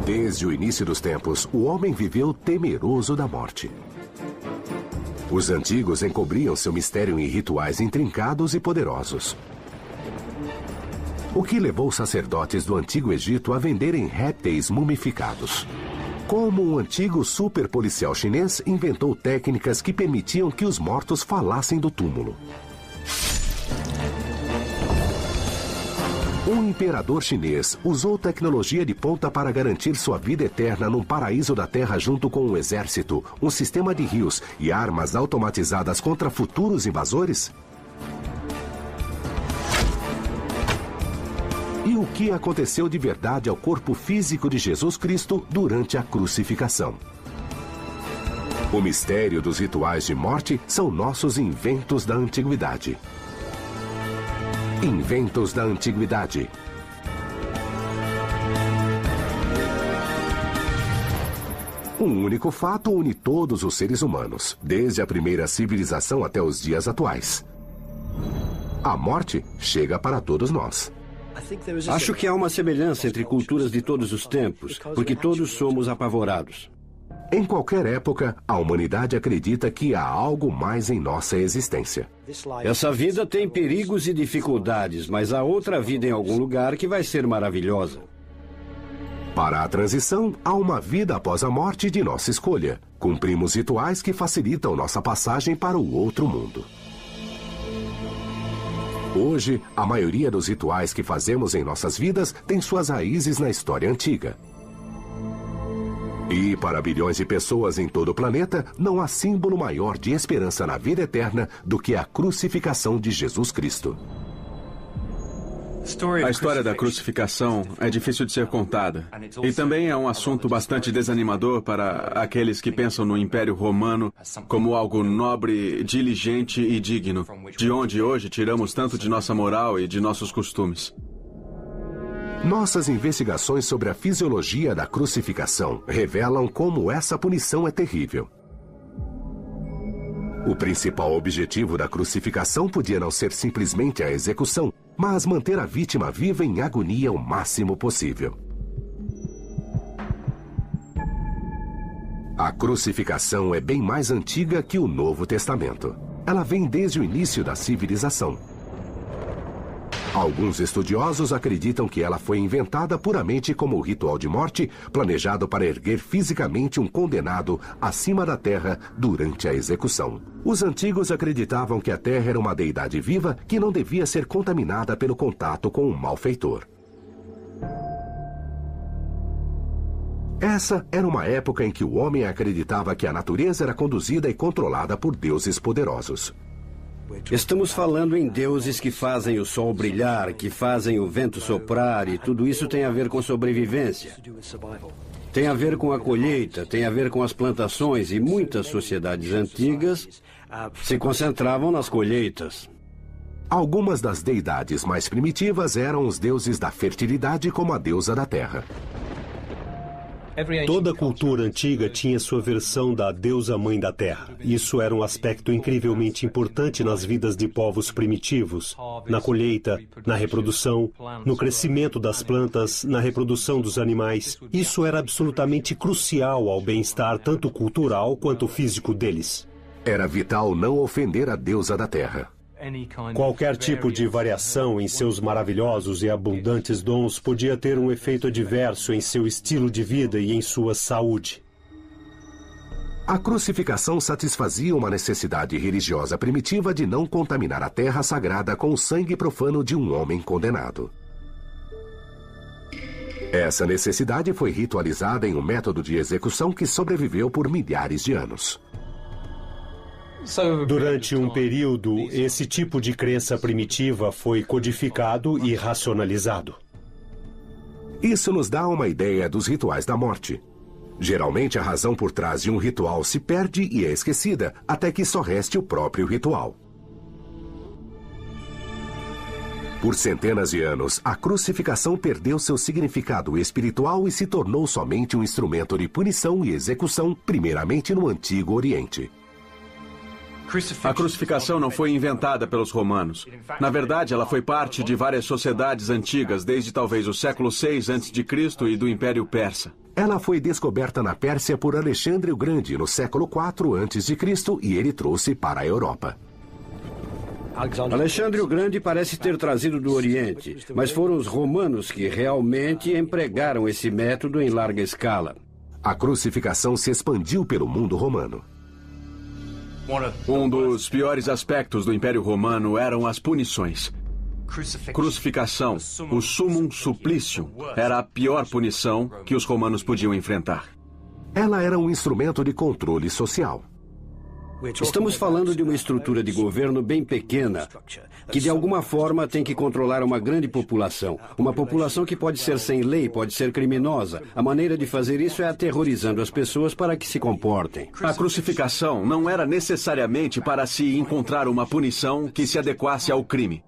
Desde o início dos tempos, o homem viveu temeroso da morte. Os antigos encobriam seu mistério em rituais intrincados e poderosos. O que levou os sacerdotes do Antigo Egito a venderem répteis mumificados. Como um antigo superpolicial chinês inventou técnicas que permitiam que os mortos falassem do túmulo. Um imperador chinês usou tecnologia de ponta para garantir sua vida eterna num paraíso da Terra junto com um exército, um sistema de rios e armas automatizadas contra futuros invasores? E o que aconteceu de verdade ao corpo físico de Jesus Cristo durante a crucificação? O mistério dos rituais de morte são nossos inventos da antiguidade. Inventos da antiguidade. Um único fato une todos os seres humanos, desde a primeira civilização até os dias atuais. A morte chega para todos nós. Acho que há uma semelhança entre culturas de todos os tempos, porque todos somos apavorados. Em qualquer época, a humanidade acredita que há algo mais em nossa existência. Essa vida tem perigos e dificuldades, mas há outra vida em algum lugar que vai ser maravilhosa. Para a transição, há uma vida após a morte de nossa escolha. Cumprimos rituais que facilitam nossa passagem para o outro mundo. Hoje, a maioria dos rituais que fazemos em nossas vidas tem suas raízes na história antiga. E para bilhões de pessoas em todo o planeta, não há símbolo maior de esperança na vida eterna do que a crucificação de Jesus Cristo. A história da crucificação é difícil de ser contada. E também é um assunto bastante desanimador para aqueles que pensam no Império Romano como algo nobre, diligente e digno, de onde hoje tiramos tanto de nossa moral e de nossos costumes. Nossas investigações sobre a fisiologia da crucificação revelam como essa punição é terrível. O principal objetivo da crucificação podia não ser simplesmente a execução, mas manter a vítima viva em agonia o máximo possível. A crucificação é bem mais antiga que o Novo Testamento. Ela vem desde o início da civilização. Alguns estudiosos acreditam que ela foi inventada puramente como ritual de morte, planejado para erguer fisicamente um condenado acima da terra durante a execução. Os antigos acreditavam que a terra era uma deidade viva que não devia ser contaminada pelo contato com um malfeitor. Essa era uma época em que o homem acreditava que a natureza era conduzida e controlada por deuses poderosos. Estamos falando em deuses que fazem o sol brilhar, que fazem o vento soprar, e tudo isso tem a ver com sobrevivência. Tem a ver com a colheita, tem a ver com as plantações, e muitas sociedades antigas se concentravam nas colheitas. Algumas das deidades mais primitivas eram os deuses da fertilidade, como a deusa da terra. Toda cultura antiga tinha sua versão da deusa mãe da terra. Isso era um aspecto incrivelmente importante nas vidas de povos primitivos, na colheita, na reprodução, no crescimento das plantas, na reprodução dos animais. Isso era absolutamente crucial ao bem-estar tanto cultural quanto físico deles. Era vital não ofender a deusa da terra. Qualquer tipo de variação em seus maravilhosos e abundantes dons podia ter um efeito adverso em seu estilo de vida e em sua saúde. A crucificação satisfazia uma necessidade religiosa primitiva de não contaminar a terra sagrada com o sangue profano de um homem condenado. Essa necessidade foi ritualizada em um método de execução que sobreviveu por milhares de anos. Durante um período, esse tipo de crença primitiva foi codificado e racionalizado. Isso nos dá uma ideia dos rituais da morte. Geralmente, a razão por trás de um ritual se perde e é esquecida, até que só reste o próprio ritual. Por centenas de anos, a crucificação perdeu seu significado espiritual e se tornou somente um instrumento de punição e execução, primeiramente no Antigo Oriente. A crucificação não foi inventada pelos romanos. Na verdade, ela foi parte de várias sociedades antigas, desde talvez o século VI a.C. e do Império Persa. Ela foi descoberta na Pérsia por Alexandre o Grande no século IV a.C. e ele trouxe para a Europa. Alexandre o Grande parece ter trazido do Oriente, mas foram os romanos que realmente empregaram esse método em larga escala. A crucificação se expandiu pelo mundo romano. Um dos piores aspectos do Império Romano eram as punições. Crucificação, o summum supplicium, era a pior punição que os romanos podiam enfrentar. Ela era um instrumento de controle social. Estamos falando de uma estrutura de governo bem pequena, que de alguma forma tem que controlar uma grande população. Uma população que pode ser sem lei, pode ser criminosa. A maneira de fazer isso é aterrorizando as pessoas para que se comportem. A crucificação não era necessariamente para se encontrar uma punição que se adequasse ao crime.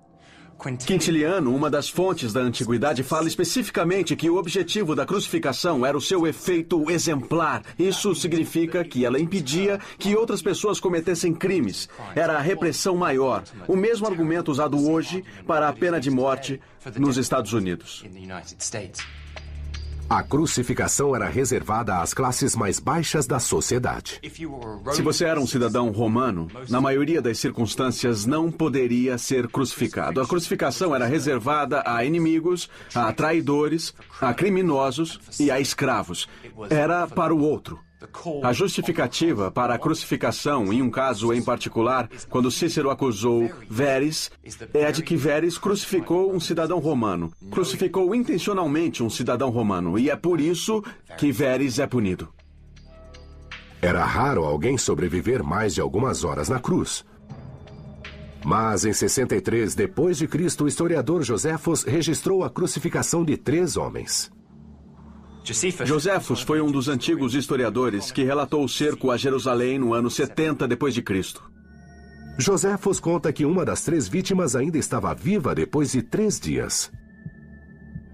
Quintiliano, uma das fontes da antiguidade, fala especificamente que o objetivo da crucificação era o seu efeito exemplar. Isso significa que ela impedia que outras pessoas cometessem crimes. Era a repressão maior, o mesmo argumento usado hoje para a pena de morte nos Estados Unidos. A crucificação era reservada às classes mais baixas da sociedade. Se você era um cidadão romano, na maioria das circunstâncias não poderia ser crucificado. A crucificação era reservada a inimigos, a traidores, a criminosos e a escravos. Era para o outro. A justificativa para a crucificação, em um caso em particular, quando Cícero acusou Verres, é a de que Verres crucificou um cidadão romano. Crucificou intencionalmente um cidadão romano, e é por isso que Verres é punido. Era raro alguém sobreviver mais de algumas horas na cruz. Mas em 63 d.C., o historiador Joséfos registrou a crucificação de 3 homens. Joséfos foi um dos antigos historiadores que relatou o cerco a Jerusalém no ano 70 d.C. Joséfos conta que uma das 3 vítimas ainda estava viva depois de 3 dias.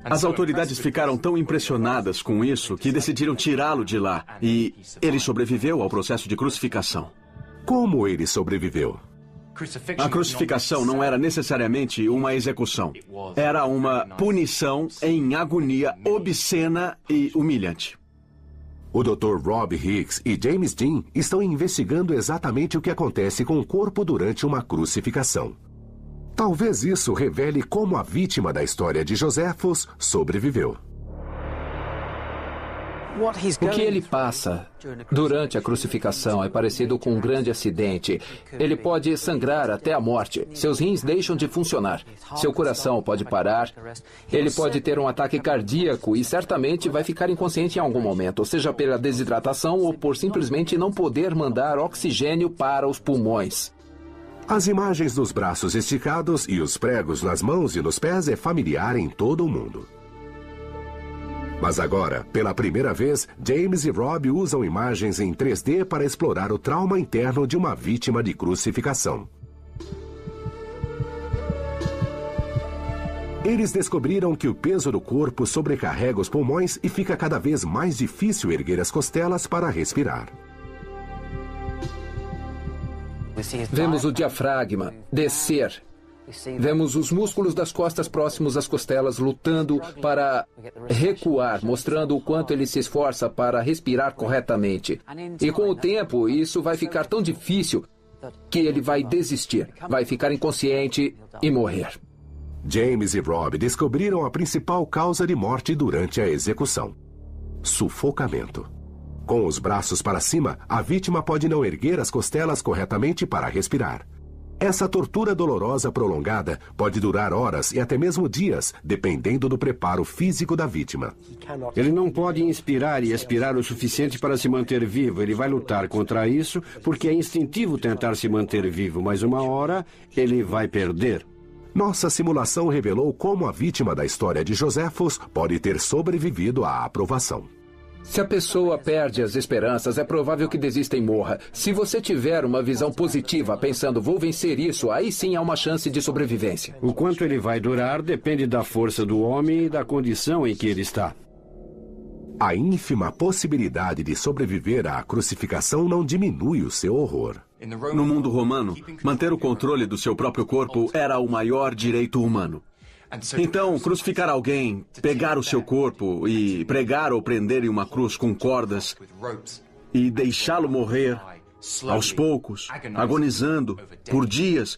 As autoridades ficaram tão impressionadas com isso que decidiram tirá-lo de lá. E ele sobreviveu ao processo de crucificação. Como ele sobreviveu? A crucificação não era necessariamente uma execução. Era uma punição em agonia obscena e humilhante. O Dr. Rob Hicks e James Dean estão investigando exatamente o que acontece com o corpo durante uma crucificação. Talvez isso revele como a vítima da história de Joséfos sobreviveu. O que ele passa durante a crucificação é parecido com um grande acidente. Ele pode sangrar até a morte. Seus rins deixam de funcionar. Seu coração pode parar. Ele pode ter um ataque cardíaco e certamente vai ficar inconsciente em algum momento, seja pela desidratação ou por simplesmente não poder mandar oxigênio para os pulmões. As imagens dos braços esticados e os pregos nas mãos e nos pés é familiar em todo o mundo. Mas agora, pela primeira vez, James e Rob usam imagens em 3D para explorar o trauma interno de uma vítima de crucificação. Eles descobriram que o peso do corpo sobrecarrega os pulmões e fica cada vez mais difícil erguer as costelas para respirar. Vemos o diafragma descer. Vemos os músculos das costas próximos às costelas lutando para recuar, mostrando o quanto ele se esforça para respirar corretamente. E com o tempo, isso vai ficar tão difícil que ele vai desistir, vai ficar inconsciente e morrer. James e Rob descobriram a principal causa de morte durante a execução: sufocamento. Com os braços para cima, a vítima pode não erguer as costelas corretamente para respirar. Essa tortura dolorosa prolongada pode durar horas e até mesmo dias, dependendo do preparo físico da vítima. Ele não pode inspirar e expirar o suficiente para se manter vivo. Ele vai lutar contra isso porque é instintivo tentar se manter vivo, mas uma hora ele vai perder. Nossa simulação revelou como a vítima da história de Joséfos pode ter sobrevivido à aprovação. Se a pessoa perde as esperanças, é provável que desista e morra. Se você tiver uma visão positiva, pensando, vou vencer isso, aí sim há uma chance de sobrevivência. O quanto ele vai durar depende da força do homem e da condição em que ele está. A ínfima possibilidade de sobreviver à crucificação não diminui o seu horror. No mundo romano, manter o controle do seu próprio corpo era o maior direito humano. Então, crucificar alguém, pegar o seu corpo e pregar ou prender em uma cruz com cordas e deixá-lo morrer aos poucos, agonizando por dias,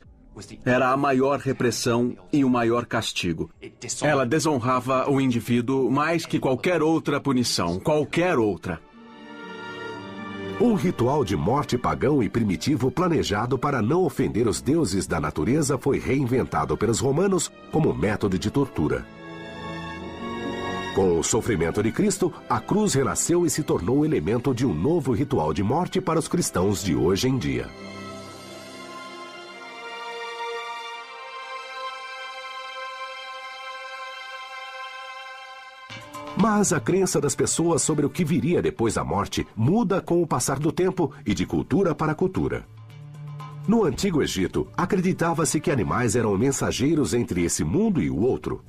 era a maior repressão e o maior castigo. Ela desonrava o indivíduo mais que qualquer outra punição, qualquer outra. Um ritual de morte pagão e primitivo planejado para não ofender os deuses da natureza foi reinventado pelos romanos como método de tortura. Com o sofrimento de Cristo, a cruz renasceu e se tornou elemento de um novo ritual de morte para os cristãos de hoje em dia. Mas a crença das pessoas sobre o que viria depois da morte muda com o passar do tempo e de cultura para cultura. No Antigo Egito, acreditava-se que animais eram mensageiros entre esse mundo e o outro.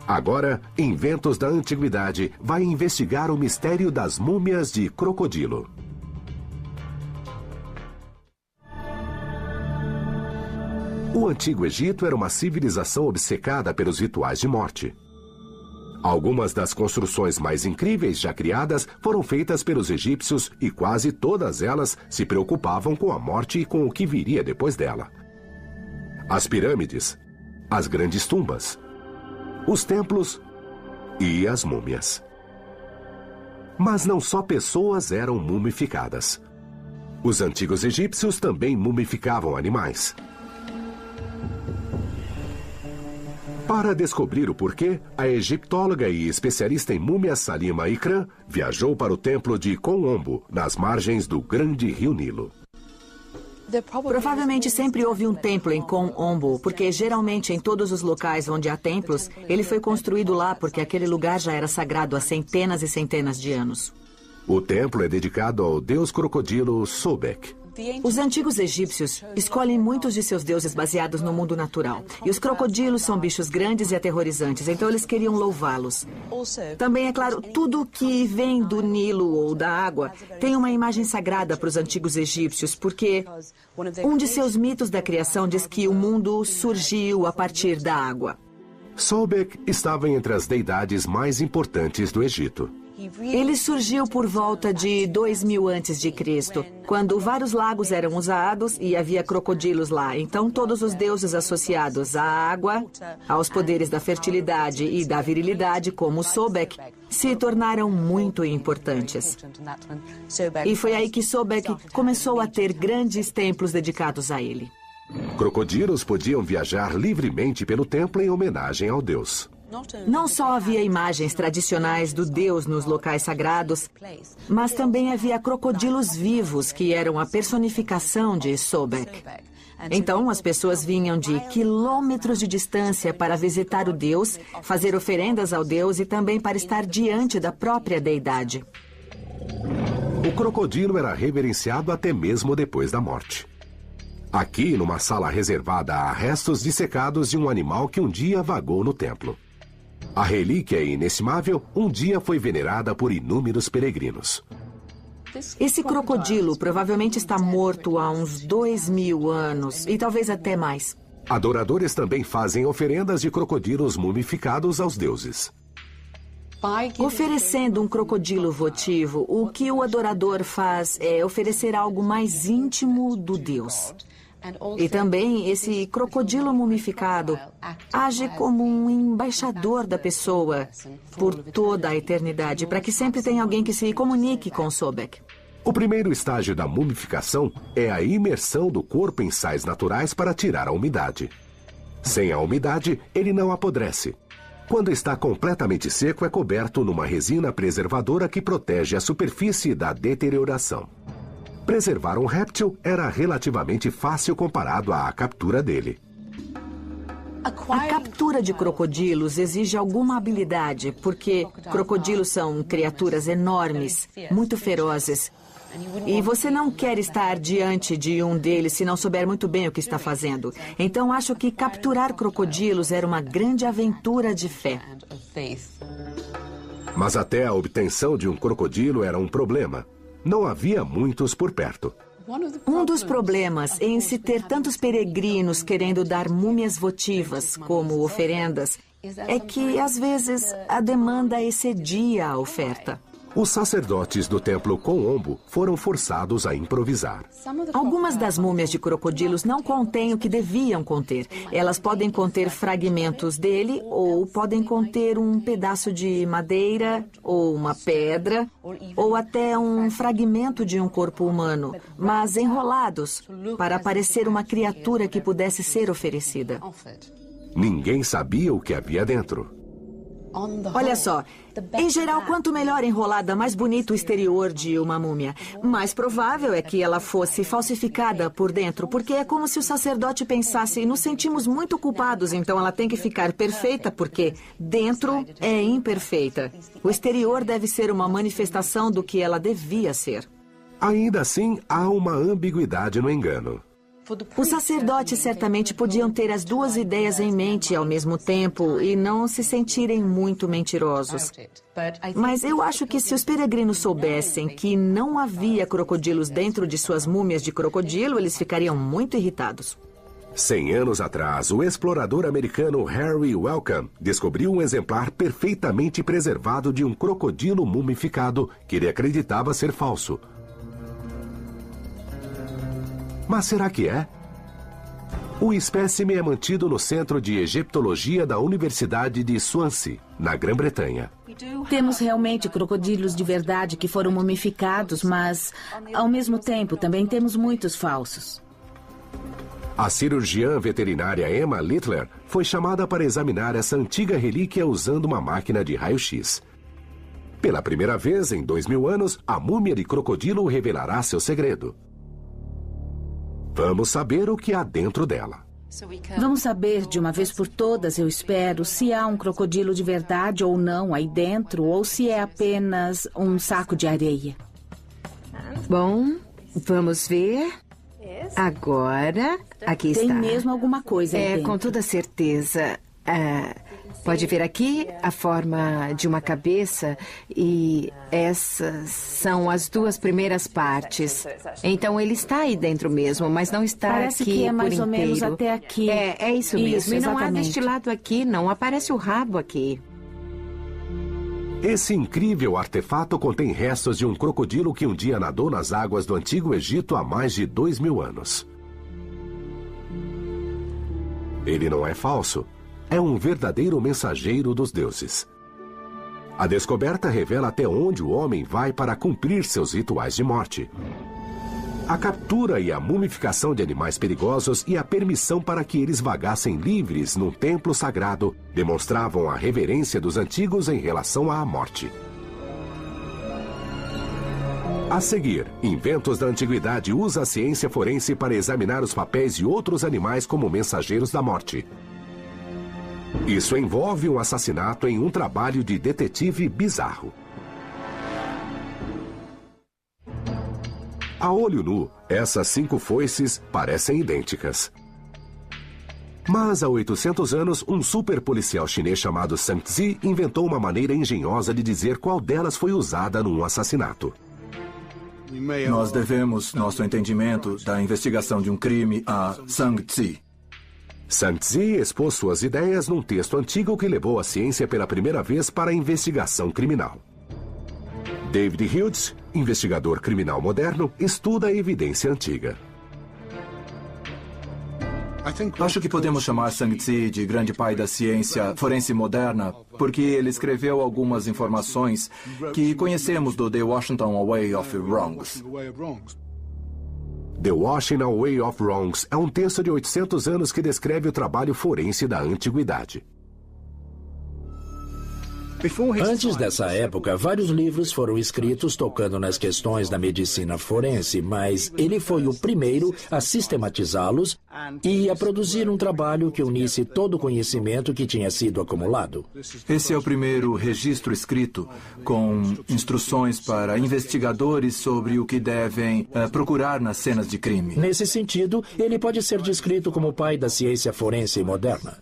Agora, Inventos da Antiguidade vai investigar o mistério das múmias de crocodilo. O Antigo Egito era uma civilização obcecada pelos rituais de morte. Algumas das construções mais incríveis já criadas foram feitas pelos egípcios e quase todas elas se preocupavam com a morte e com o que viria depois dela. As pirâmides, as grandes tumbas, os templos e as múmias. Mas não só pessoas eram mumificadas. Os antigos egípcios também mumificavam animais. Para descobrir o porquê, a egiptóloga e especialista em múmias Salima Ikram viajou para o templo de Kom-Ombo, nas margens do grande rio Nilo. Provavelmente sempre houve um templo em Kom-Ombo, porque geralmente em todos os locais onde há templos, ele foi construído lá porque aquele lugar já era sagrado há centenas e centenas de anos. O templo é dedicado ao deus crocodilo Sobek. Os antigos egípcios escolhem muitos de seus deuses baseados no mundo natural. E os crocodilos são bichos grandes e aterrorizantes, então eles queriam louvá-los. Também, é claro, tudo que vem do Nilo ou da água tem uma imagem sagrada para os antigos egípcios, porque um de seus mitos da criação diz que o mundo surgiu a partir da água. Sobek estava entre as deidades mais importantes do Egito. Ele surgiu por volta de 2000 a.C., quando vários lagos eram usados e havia crocodilos lá. Então, todos os deuses associados à água, aos poderes da fertilidade e da virilidade, como Sobek, se tornaram muito importantes. E foi aí que Sobek começou a ter grandes templos dedicados a ele. Crocodilos podiam viajar livremente pelo templo em homenagem ao deus. Não só havia imagens tradicionais do deus nos locais sagrados, mas também havia crocodilos vivos, que eram a personificação de Sobek. Então, as pessoas vinham de quilômetros de distância para visitar o deus, fazer oferendas ao deus e também para estar diante da própria deidade. O crocodilo era reverenciado até mesmo depois da morte. Aqui, numa sala reservada a restos dissecados de um animal que um dia vagou no templo. A relíquia inestimável um dia foi venerada por inúmeros peregrinos. Esse crocodilo provavelmente está morto há uns 2000 anos, e talvez até mais. Adoradores também fazem oferendas de crocodilos mumificados aos deuses. Oferecendo um crocodilo votivo, o que o adorador faz é oferecer algo mais íntimo do Deus. E também esse crocodilo mumificado age como um embaixador da pessoa por toda a eternidade, para que sempre tenha alguém que se comunique com Sobek. O primeiro estágio da mumificação é a imersão do corpo em sais naturais para tirar a umidade. Sem a umidade, ele não apodrece. Quando está completamente seco, é coberto numa resina preservadora que protege a superfície da deterioração. Preservar um réptil era relativamente fácil comparado à captura dele. A captura de crocodilos exige alguma habilidade, porque crocodilos são criaturas enormes, muito ferozes. E você não quer estar diante de um deles se não souber muito bem o que está fazendo. Então, acho que capturar crocodilos era uma grande aventura de fé. Mas até a obtenção de um crocodilo era um problema. Não havia muitos por perto. Um dos problemas em se ter tantos peregrinos querendo dar múmias votivas como oferendas é que, às vezes, a demanda excedia a oferta. Os sacerdotes do templo Konombo foram forçados a improvisar. Algumas das múmias de crocodilos não contêm o que deviam conter. Elas podem conter fragmentos dele ou podem conter um pedaço de madeira ou uma pedra ou até um fragmento de um corpo humano, mas enrolados para parecer uma criatura que pudesse ser oferecida. Ninguém sabia o que havia dentro. Olha só, em geral, quanto melhor enrolada, mais bonito o exterior de uma múmia. Mais provável é que ela fosse falsificada por dentro, porque é como se o sacerdote pensasse: nos sentimos muito culpados, então ela tem que ficar perfeita, porque dentro é imperfeita. O exterior deve ser uma manifestação do que ela devia ser. Ainda assim, há uma ambiguidade no engano. Os sacerdotes certamente podiam ter as duas ideias em mente ao mesmo tempo e não se sentirem muito mentirosos. Mas eu acho que se os peregrinos soubessem que não havia crocodilos dentro de suas múmias de crocodilo, eles ficariam muito irritados. 100 anos atrás, o explorador americano Harry Wellcome descobriu um exemplar perfeitamente preservado de um crocodilo mumificado que ele acreditava ser falso. Mas será que é? O espécime é mantido no Centro de Egiptologia da Universidade de Swansea, na Grã-Bretanha. Temos realmente crocodilos de verdade que foram mumificados, mas, ao mesmo tempo, também temos muitos falsos. A cirurgiã veterinária Emma Littler foi chamada para examinar essa antiga relíquia usando uma máquina de raio-x. Pela primeira vez em 2000 anos, a múmia de crocodilo revelará seu segredo. Vamos saber o que há dentro dela. Vamos saber de uma vez por todas, eu espero, se há um crocodilo de verdade ou não aí dentro, ou se é apenas um saco de areia. Bom, vamos ver. Agora, aqui está. Tem mesmo alguma coisa aí dentro. Com toda certeza. Pode ver aqui a forma de uma cabeça e essas são as duas primeiras partes. Então ele está aí dentro mesmo, mas não está Parece aqui que é mais por ou inteiro. menos até aqui. É isso mesmo. Isso, e não há exatamente. deste lado aqui, não aparece o rabo aqui. Esse incrível artefato contém restos de um crocodilo que um dia nadou nas águas do Antigo Egito há mais de 2000 anos. Ele não é falso. É um verdadeiro mensageiro dos deuses. A descoberta revela até onde o homem vai para cumprir seus rituais de morte. A captura e a mumificação de animais perigosos e a permissão para que eles vagassem livres num templo sagrado demonstravam a reverência dos antigos em relação à morte. A seguir, Inventos da Antiguidade usa a ciência forense para examinar os papéis de outros animais como mensageiros da morte. Isso envolve um assassinato em um trabalho de detetive bizarro. A olho nu, essas 5 foices parecem idênticas. Mas há 800 anos, um super policial chinês chamado Zhang Zi inventou uma maneira engenhosa de dizer qual delas foi usada num assassinato. Nós devemos nosso entendimento da investigação de um crime a Zhang Zi. Zhang Zi expôs suas ideias num texto antigo que levou a ciência pela primeira vez para a investigação criminal. David Hughes, investigador criminal moderno, estuda a evidência antiga. Acho que podemos chamar Zhang Zi de grande pai da ciência forense moderna, porque ele escreveu algumas informações que conhecemos do The Washington Way of Wrongs. The Washington Way of Wrongs é um texto de 800 anos que descreve o trabalho forense da antiguidade. Antes dessa época, vários livros foram escritos tocando nas questões da medicina forense, mas ele foi o primeiro a sistematizá-los e a produzir um trabalho que unisse todo o conhecimento que tinha sido acumulado. Esse é o primeiro registro escrito com instruções para investigadores sobre o que devem procurar nas cenas de crime. Nesse sentido, ele pode ser descrito como o pai da ciência forense moderna.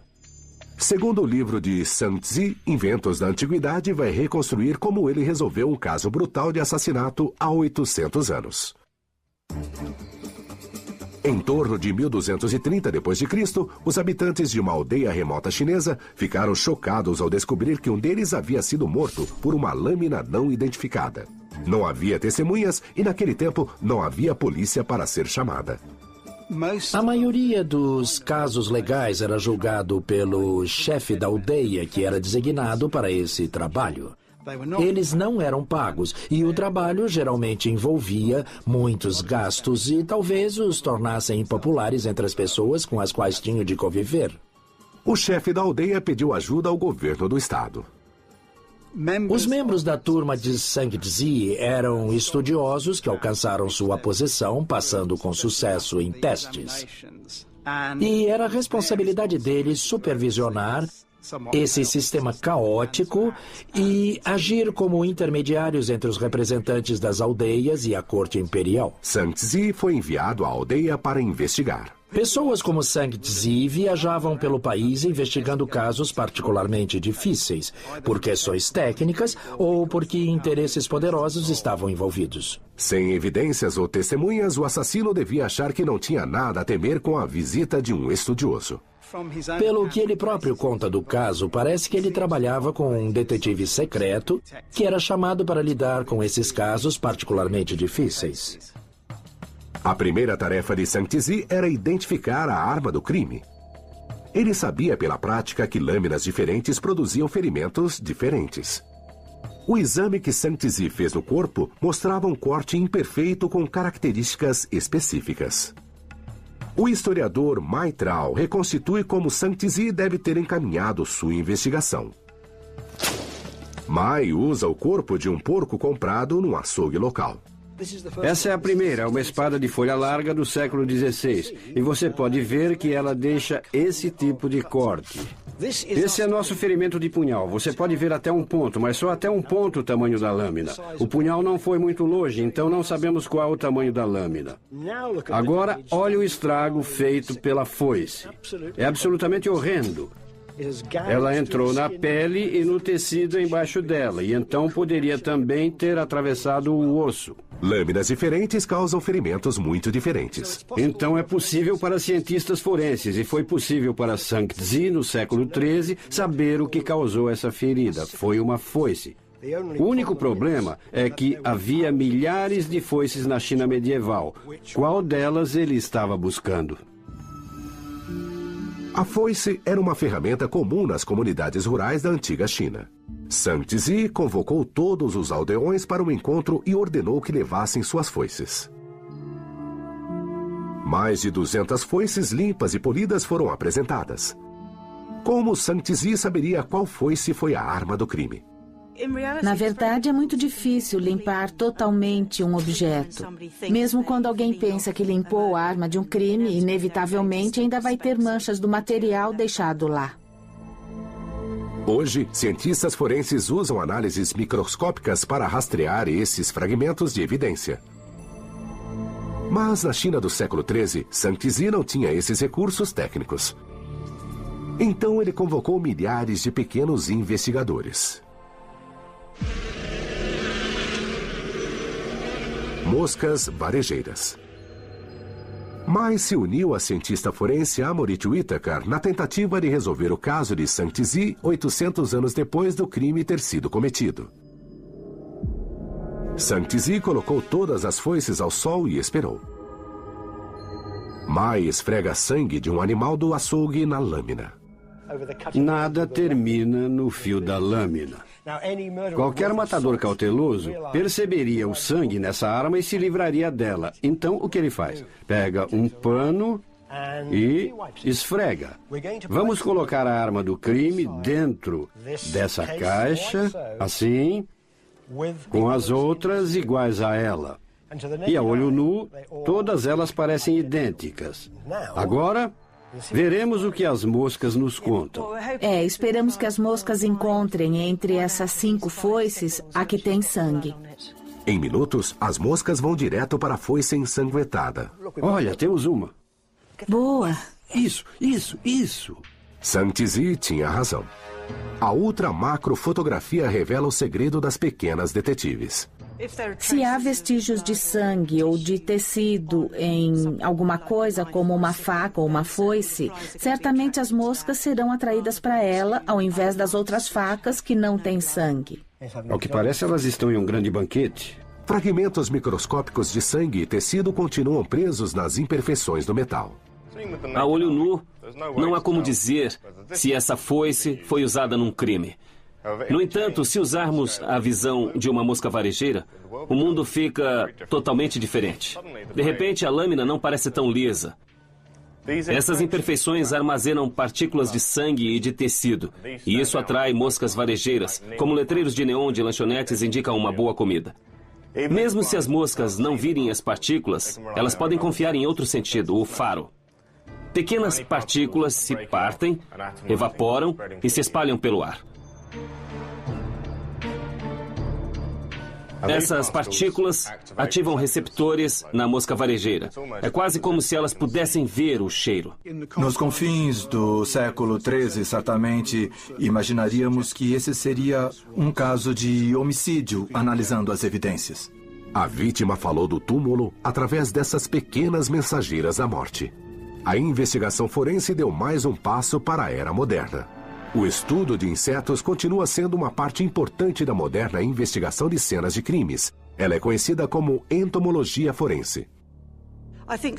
Segundo o livro de Zhang Zi, Inventos da Antiguidade, vai reconstruir como ele resolveu um caso brutal de assassinato há 800 anos. Em torno de 1230 d.C., os habitantes de uma aldeia remota chinesa ficaram chocados ao descobrir que um deles havia sido morto por uma lâmina não identificada. Não havia testemunhas e, naquele tempo, não havia polícia para ser chamada. A maioria dos casos legais era julgado pelo chefe da aldeia, que era designado para esse trabalho. Eles não eram pagos e o trabalho geralmente envolvia muitos gastos e talvez os tornassem impopulares entre as pessoas com as quais tinham de conviver. O chefe da aldeia pediu ajuda ao governo do estado. Os membros da turma de Zhang Zi eram estudiosos que alcançaram sua posição passando com sucesso em testes. E era a responsabilidade deles supervisionar esse sistema caótico e agir como intermediários entre os representantes das aldeias e a corte imperial. Zhang Zi foi enviado à aldeia para investigar. Pessoas como Zhang Zi viajavam pelo país investigando casos particularmente difíceis, por questões técnicas ou porque interesses poderosos estavam envolvidos. Sem evidências ou testemunhas, o assassino devia achar que não tinha nada a temer com a visita de um estudioso. Pelo que ele próprio conta do caso, parece que ele trabalhava com um detetive secreto que era chamado para lidar com esses casos particularmente difíceis. A primeira tarefa de Zhang Zi era identificar a arma do crime. Ele sabia pela prática que lâminas diferentes produziam ferimentos diferentes. O exame que Zhang Zi fez no corpo mostrava um corte imperfeito com características específicas. O historiador Mai Trao reconstitui como Zhang Zi deve ter encaminhado sua investigação. Mai usa o corpo de um porco comprado num açougue local. Essa é a primeira, uma espada de folha larga do século XVI. E você pode ver que ela deixa esse tipo de corte. Esse é nosso ferimento de punhal. Você pode ver até um ponto, mas só até um ponto o tamanho da lâmina. O punhal não foi muito longe, então não sabemos qual é o tamanho da lâmina. Agora, olhe o estrago feito pela foice. É absolutamente horrendo. Ela entrou na pele e no tecido embaixo dela, e então poderia também ter atravessado o osso. Lâminas diferentes causam ferimentos muito diferentes. Então é possível para cientistas forenses, e foi possível para Zhang Zi, no século XIII, saber o que causou essa ferida. Foi uma foice. O único problema é que havia milhares de foices na China medieval. Qual delas ele estava buscando? A foice era uma ferramenta comum nas comunidades rurais da antiga China. Zhang Zi convocou todos os aldeões para um encontro e ordenou que levassem suas foices. Mais de 200 foices limpas e polidas foram apresentadas. Como Zhang Zi saberia qual foice foi a arma do crime? Na verdade, é muito difícil limpar totalmente um objeto. Mesmo quando alguém pensa que limpou a arma de um crime, inevitavelmente ainda vai ter manchas do material deixado lá. Hoje, cientistas forenses usam análises microscópicas para rastrear esses fragmentos de evidência. Mas na China do século XIII, Zhang Zi não tinha esses recursos técnicos. Então ele convocou milhares de pequenos investigadores. Moscas varejeiras. Mai se uniu à cientista forense Amorit Whitaker na tentativa de resolver o caso de Zhang Zi 800 anos depois do crime ter sido cometido. Zhang Zi colocou todas as foices ao sol e esperou. Mai esfrega sangue de um animal do açougue na lâmina. Nada termina no fio da lâmina. Qualquer matador cauteloso perceberia o sangue nessa arma e se livraria dela. Então, o que ele faz? Pega um pano e esfrega. Vamos colocar a arma do crime dentro dessa caixa, assim, com as outras iguais a ela. E a olho nu, todas elas parecem idênticas. Agora, veremos o que as moscas nos contam. Esperamos que as moscas encontrem entre essas 5 foices a que tem sangue. Em minutos, as moscas vão direto para a foice ensanguentada. Olha, temos uma. Boa. Isso. Zhangzi tinha razão. A ultra-macro-fotografia revela o segredo das pequenas detetives. Se há vestígios de sangue ou de tecido em alguma coisa, como uma faca ou uma foice, certamente as moscas serão atraídas para ela, ao invés das outras facas que não têm sangue. Ao que parece, elas estão em um grande banquete. Fragmentos microscópicos de sangue e tecido continuam presos nas imperfeições do metal. A olho nu, não há como dizer se essa foice foi usada num crime. No entanto, se usarmos a visão de uma mosca varejeira, o mundo fica totalmente diferente. De repente, a lâmina não parece tão lisa. Essas imperfeições armazenam partículas de sangue e de tecido, e isso atrai moscas varejeiras, como letreiros de neon de lanchonetes indicam uma boa comida. Mesmo se as moscas não virem as partículas, elas podem confiar em outro sentido, o faro. Pequenas partículas se partem, evaporam e se espalham pelo ar. Essas partículas ativam receptores na mosca varejeira. É quase como se elas pudessem ver o cheiro. Nos confins do século XIII, certamente imaginaríamos que esse seria um caso de homicídio, analisando as evidências. A vítima falou do túmulo através dessas pequenas mensageiras da morte. A investigação forense deu mais um passo para a era moderna. O estudo de insetos continua sendo uma parte importante da moderna investigação de cenas de crimes. Ela é conhecida como entomologia forense.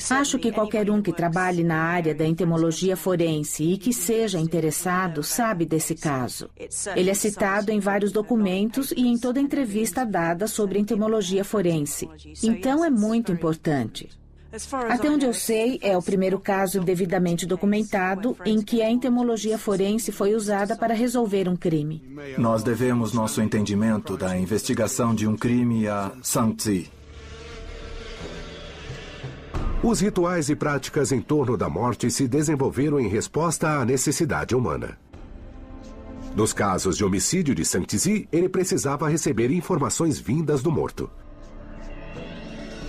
Acho que qualquer um que trabalhe na área da entomologia forense e que seja interessado sabe desse caso. Ele é citado em vários documentos e em toda entrevista dada sobre entomologia forense. Então é muito importante. Até onde eu sei, é o primeiro caso devidamente documentado em que a entomologia forense foi usada para resolver um crime. Nós devemos nosso entendimento da investigação de um crime a Zhangzi. Os rituais e práticas em torno da morte se desenvolveram em resposta à necessidade humana. Nos casos de homicídio de Zhangzi, ele precisava receber informações vindas do morto.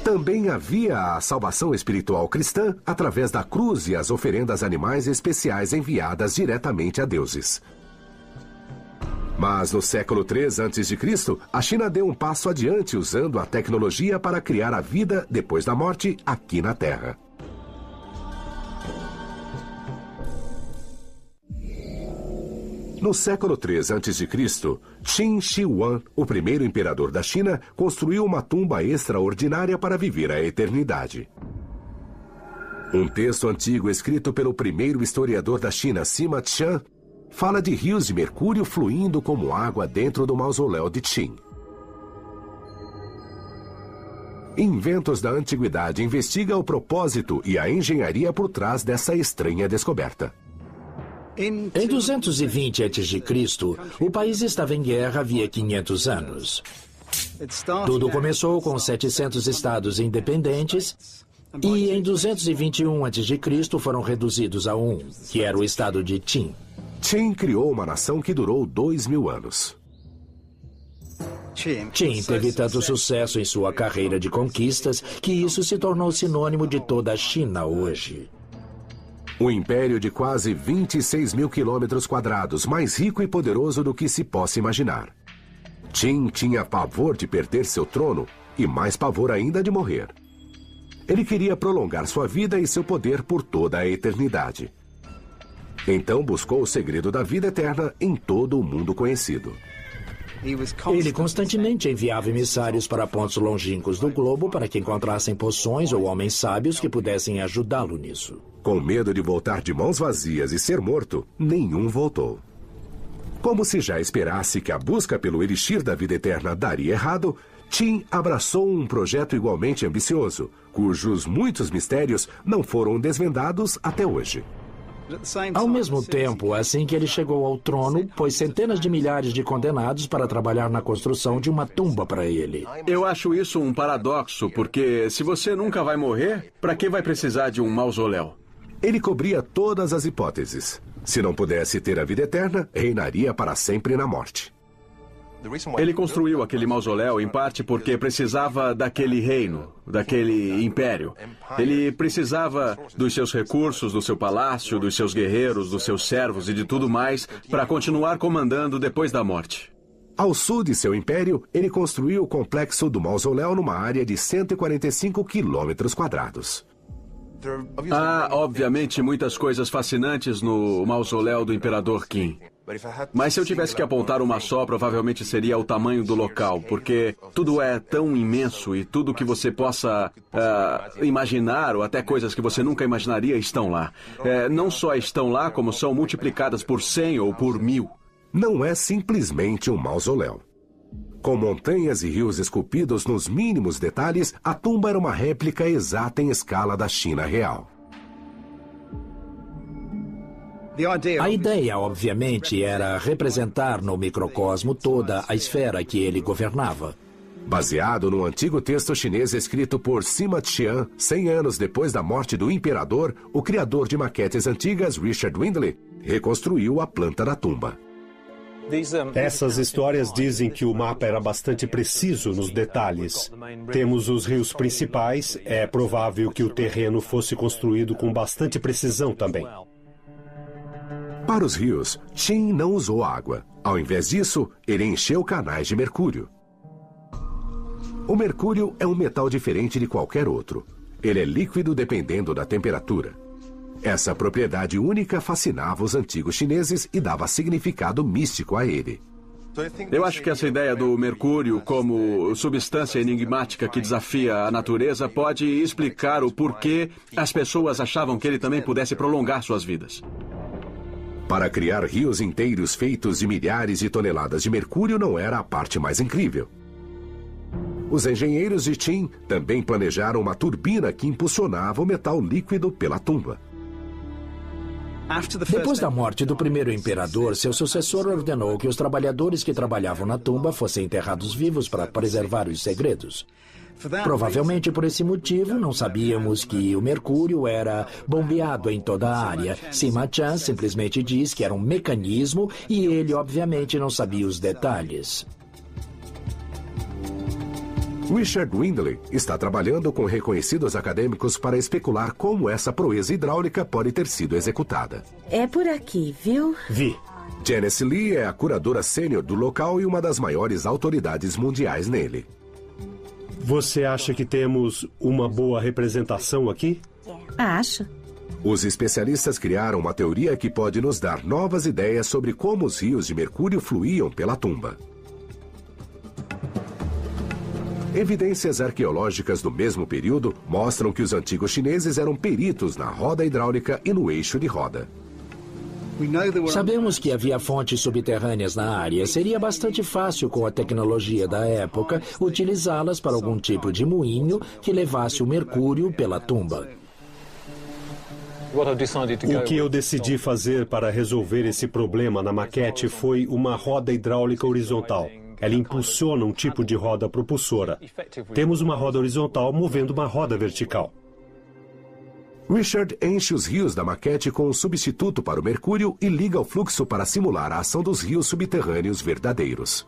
Também havia a salvação espiritual cristã através da cruz e as oferendas animais especiais enviadas diretamente a deuses. Mas no século III a.C., a China deu um passo adiante usando a tecnologia para criar a vida depois da morte aqui na Terra. No século III a.C., Qin Shi Huang, o primeiro imperador da China, construiu uma tumba extraordinária para viver a eternidade. Um texto antigo escrito pelo primeiro historiador da China, Sima Qian, fala de rios de mercúrio fluindo como água dentro do mausoléu de Qin. Inventos da Antiguidade investiga o propósito e a engenharia por trás dessa estranha descoberta. Em 220 a.C., o país estava em guerra havia 500 anos. Tudo começou com 700 estados independentes e em 221 a.C. foram reduzidos a um, que era o estado de Qin. Qin criou uma nação que durou 2000 anos. Qin teve tanto sucesso em sua carreira de conquistas que isso se tornou sinônimo de toda a China hoje. Um império de quase 26 mil quilômetros quadrados, mais rico e poderoso do que se possa imaginar. Qin tinha pavor de perder seu trono e mais pavor ainda de morrer. Ele queria prolongar sua vida e seu poder por toda a eternidade. Então buscou o segredo da vida eterna em todo o mundo conhecido. Ele constantemente enviava emissários para pontos longínquos do globo para que encontrassem poções ou homens sábios que pudessem ajudá-lo nisso. Com medo de voltar de mãos vazias e ser morto, nenhum voltou. Como se já esperasse que a busca pelo elixir da vida eterna daria errado, Qin abraçou um projeto igualmente ambicioso, cujos muitos mistérios não foram desvendados até hoje. Ao mesmo tempo, assim que ele chegou ao trono, pôs centenas de milhares de condenados para trabalhar na construção de uma tumba para ele. Eu acho isso um paradoxo, porque se você nunca vai morrer, para que vai precisar de um mausoléu? Ele cobria todas as hipóteses. Se não pudesse ter a vida eterna, reinaria para sempre na morte. Ele construiu aquele mausoléu em parte porque precisava daquele reino, daquele império. Ele precisava dos seus recursos, do seu palácio, dos seus guerreiros, dos seus servos e de tudo mais para continuar comandando depois da morte. Ao sul de seu império, ele construiu o complexo do mausoléu numa área de 145 quilômetros quadrados. Há, obviamente, muitas coisas fascinantes no mausoléu do Imperador Qin. Mas se eu tivesse que apontar uma só, provavelmente seria o tamanho do local, porque tudo é tão imenso e tudo que você possa imaginar, ou até coisas que você nunca imaginaria, estão lá. Não só estão lá, como são multiplicadas por 100 ou por 1000. Não é simplesmente um mausoléu. Com montanhas e rios esculpidos nos mínimos detalhes, a tumba era uma réplica exata em escala da China real. A ideia, obviamente, era representar no microcosmo toda a esfera que ele governava. Baseado no antigo texto chinês escrito por Sima Qian, 100 anos depois da morte do imperador, o criador de maquetes antigas, Richard Windley, reconstruiu a planta da tumba. Essas histórias dizem que o mapa era bastante preciso nos detalhes. Temos os rios principais, é provável que o terreno fosse construído com bastante precisão também. Para os rios, Qin não usou água. Ao invés disso, ele encheu canais de mercúrio. O mercúrio é um metal diferente de qualquer outro. Ele é líquido dependendo da temperatura. Essa propriedade única fascinava os antigos chineses e dava significado místico a ele. Eu acho que essa ideia do mercúrio como substância enigmática que desafia a natureza pode explicar o porquê as pessoas achavam que ele também pudesse prolongar suas vidas. Para criar rios inteiros feitos de milhares de toneladas de mercúrio não era a parte mais incrível. Os engenheiros de Qin também planejaram uma turbina que impulsionava o metal líquido pela tumba. Depois da morte do primeiro imperador, seu sucessor ordenou que os trabalhadores que trabalhavam na tumba fossem enterrados vivos para preservar os segredos. Provavelmente por esse motivo, não sabíamos que o mercúrio era bombeado em toda a área. Sima Qian simplesmente diz que era um mecanismo e ele, obviamente, não sabia os detalhes. Richard Windley está trabalhando com reconhecidos acadêmicos para especular como essa proeza hidráulica pode ter sido executada. É por aqui, viu? Vi. Janice Lee é a curadora sênior do local e uma das maiores autoridades mundiais nele. Você acha que temos uma boa representação aqui? Acho. Os especialistas criaram uma teoria que pode nos dar novas ideias sobre como os rios de mercúrio fluíam pela tumba. Evidências arqueológicas do mesmo período mostram que os antigos chineses eram peritos na roda hidráulica e no eixo de roda. Sabemos que havia fontes subterrâneas na área. Seria bastante fácil, com a tecnologia da época, utilizá-las para algum tipo de moinho que levasse o mercúrio pela tumba. O que eu decidi fazer para resolver esse problema na maquete foi uma roda hidráulica horizontal. Ela impulsiona um tipo de roda propulsora. Temos uma roda horizontal movendo uma roda vertical. Richard enche os rios da maquete com um substituto para o mercúrio e liga o fluxo para simular a ação dos rios subterrâneos verdadeiros.